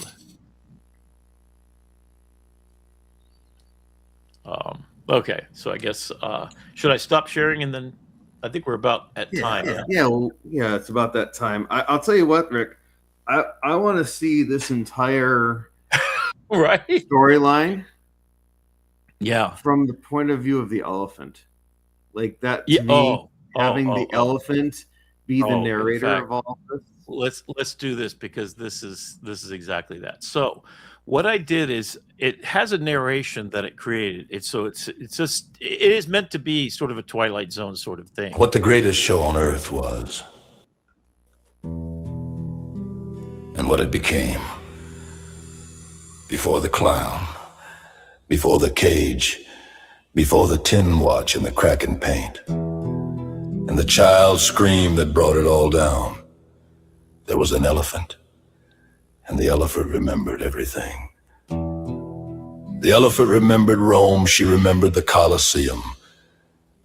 Okay, so I guess should I stop sharing and then I think we're about at time. Yeah, it's about that time. I'll tell you what, Rick. I want to see this entire right storyline. Yeah, from the point of view of the elephant, like that. To me, having the elephant be the narrator of all this. Let's do this because this is exactly that. So what I did is it has a narration that it created. It is meant to be sort of a Twilight Zone sort of thing. What the greatest show on earth was, and what it became. Before the clown, before the cage, before the tin watch and the cracking paint, and the child's scream that brought it all down, there was an elephant. And the elephant remembered everything. The elephant remembered Rome. She remembered the Colosseum.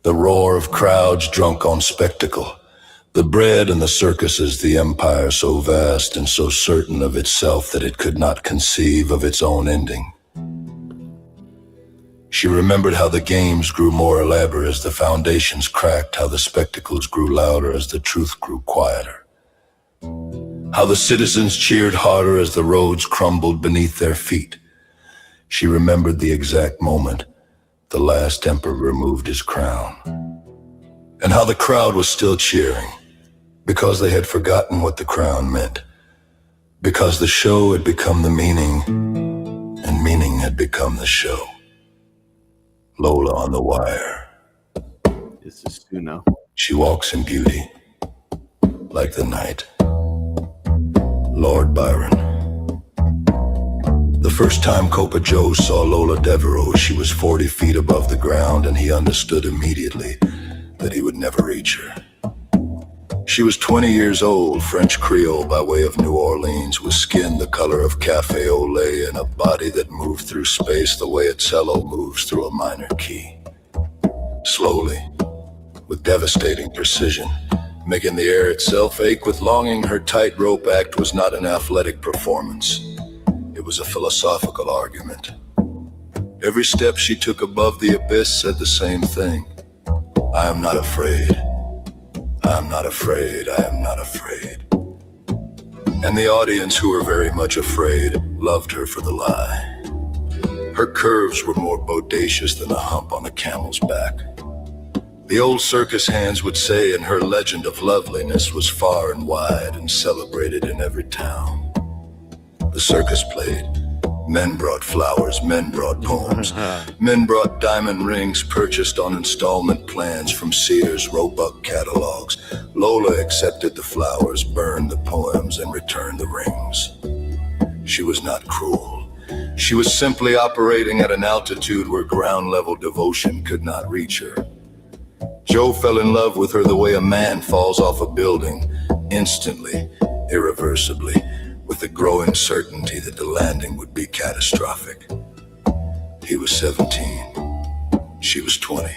The roar of crowds drunk on spectacle. The bread and the circuses, the empire so vast and so certain of itself that it could not conceive of its own ending. She remembered how the games grew more elaborate as the foundations cracked, how the spectacles grew louder as the truth grew quieter. How the citizens cheered harder as the roads crumbled beneath their feet. She remembered the exact moment the last emperor removed his crown. And how the crowd was still cheering, because they had forgotten what the crown meant. Because the show had become the meaning, and meaning had become the show. Lola on the wire. This is Suno. She walks in beauty, like the night. Lord Byron. The first time Copa Joe saw Lola Devereaux, she was 40 feet above the ground, and he understood immediately that he would never reach her. She was 20 years old, French Creole by way of New Orleans, with skin the color of cafe au lait and a body that moved through space the way a cello moves through a minor key. Slowly, with devastating precision. Making the air itself ache with longing, her tightrope act was not an athletic performance. It was a philosophical argument. Every step she took above the abyss said the same thing. I am not afraid. I am not afraid. I am not afraid. And the audience, who were very much afraid, loved her for the lie. Her curves were more bodacious than a hump on a camel's back. The old circus hands would say, and her legend of loveliness was far and wide and celebrated in every town. The circus played. Men brought flowers, men brought poems. Men brought diamond rings purchased on installment plans from Sears Roebuck catalogs. Lola accepted the flowers, burned the poems, and returned the rings. She was not cruel. She was simply operating at an altitude where ground-level devotion could not reach her. Joe fell in love with her the way a man falls off a building, instantly, irreversibly, with the growing certainty that the landing would be catastrophic. He was 17. She was 20.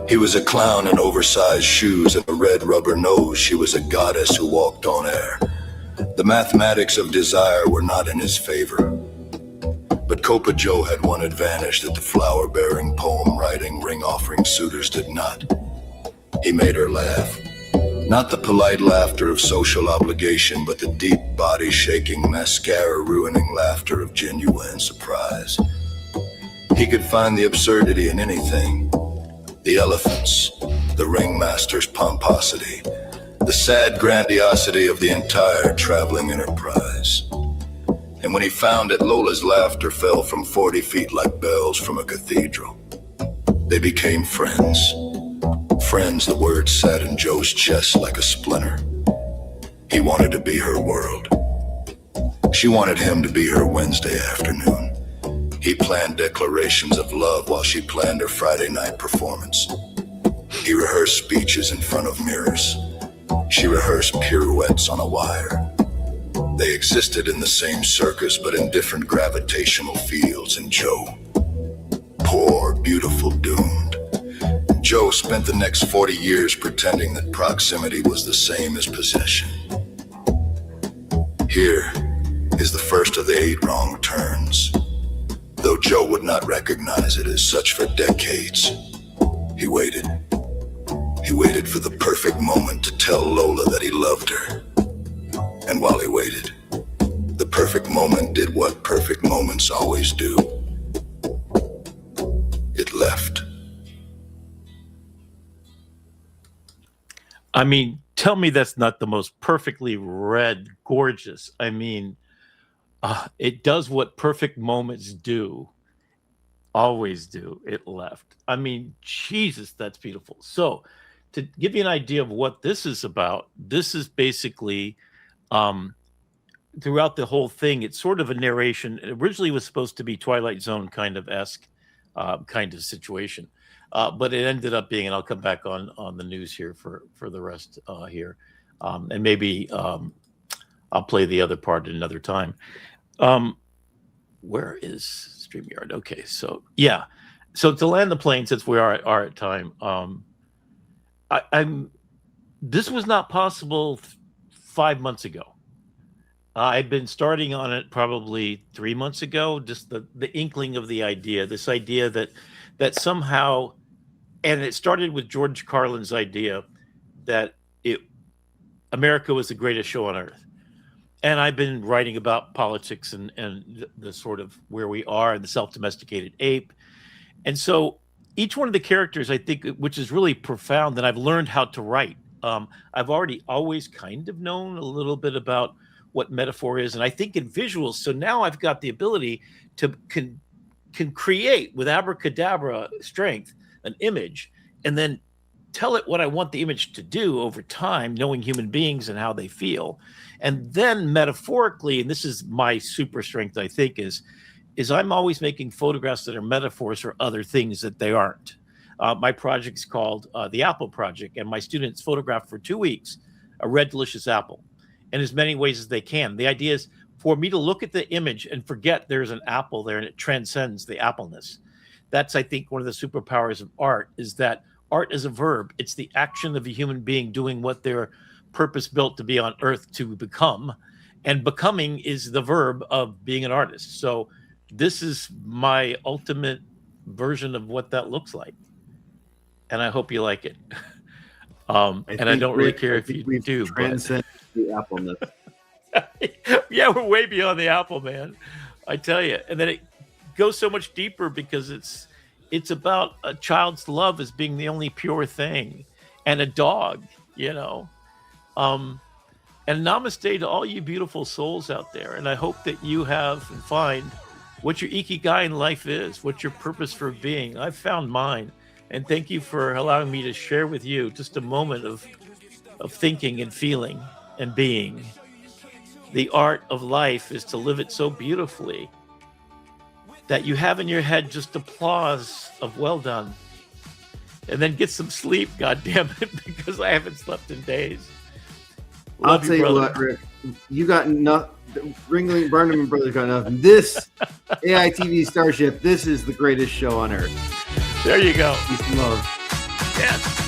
He was a clown in oversized shoes and a red rubber nose. She was a goddess who walked on air. The mathematics of desire were not in his favor. But Copa Joe had one advantage that the flower-bearing, poem-writing, ring-offering suitors did not. He made her laugh. Not the polite laughter of social obligation, but the deep, body-shaking, mascara-ruining laughter of genuine surprise. He could find the absurdity in anything. The elephants, the ringmasters' pomposity, the sad grandiosity of the entire traveling enterprise. And when he found it, Lola's laughter fell from 40 feet like bells from a cathedral. They became friends. Friends, the word sat in Joe's chest like a splinter. He wanted to be her world. She wanted him to be her Wednesday afternoon. He planned declarations of love while she planned her Friday night performance. He rehearsed speeches in front of mirrors. She rehearsed pirouettes on a wire. They existed in the same circus, but in different gravitational fields. And Joe, poor, beautiful, doomed. Joe spent the next 40 years pretending that proximity was the same as possession. Here is the first of the 8 wrong turns. Though Joe would not recognize it as such for decades, he waited. He waited for the perfect moment to tell Lola that he loved her. And while he waited, the perfect moment did what perfect moments always do. It left. I mean, tell me that's not the most perfectly read, gorgeous. I mean, it does what perfect moments do, always do. It left. I mean, Jesus, that's beautiful. So, to give you an idea of what this is about, this is basically throughout the whole thing, it's sort of a narration. It originally was supposed to be Twilight Zone kind of esque kind of situation. But it ended up being, and I'll come back on the news here for the rest here. And maybe I'll play the other part at another time. Where is StreamYard? Okay, so yeah. So to land the plane, since we are at time, this was not possible 5 months ago. I've been starting on it probably 3 months ago, just the inkling of the idea, this idea that somehow, and it started with George Carlin's idea that America was the greatest show on earth. And I've been writing about politics and the sort of where we are and the self-domesticated ape. And so each one of the characters, I think, which is really profound, that I've learned how to write. I've always kind of known a little bit about what metaphor is, and I think in visuals. So now I've got the ability to can create with abracadabra strength an image, and then tell it what I want the image to do over time, knowing human beings and how they feel. And then metaphorically, and this is my super strength, I think, is I'm always making photographs that are metaphors for other things that they aren't. My project's called the Apple Project, and my students photograph for 2 weeks a red, delicious apple in as many ways as they can. The idea is for me to look at the image and forget there's an apple there and it transcends the appleness. That's, I think, one of the superpowers of art, is that art is a verb. It's the action of a human being doing what they're purpose built to be on earth to become. And becoming is the verb of being an artist. So this is my ultimate version of what that looks like. And I hope you like it. And I don't really care if you do. Transcend the Appleness. Yeah, we're way beyond the apple, man. I tell you. And then it goes so much deeper because it's about a child's love as being the only pure thing, and a dog, you know. And namaste to all you beautiful souls out there. And I hope that you have and find what your ikigai in life is, what your purpose for being. I've found mine. And thank you for allowing me to share with you just a moment of thinking and feeling and being. The art of life is to live it so beautifully that you have in your head just applause of well done. And then get some sleep, goddammit, because I haven't slept in days. I'll tell you what, Rick, you got nothing. Ringling, Barnum and Brothers got nothing. This AITV Starship, this is the greatest show on earth. There you go. Peace and love. Yes.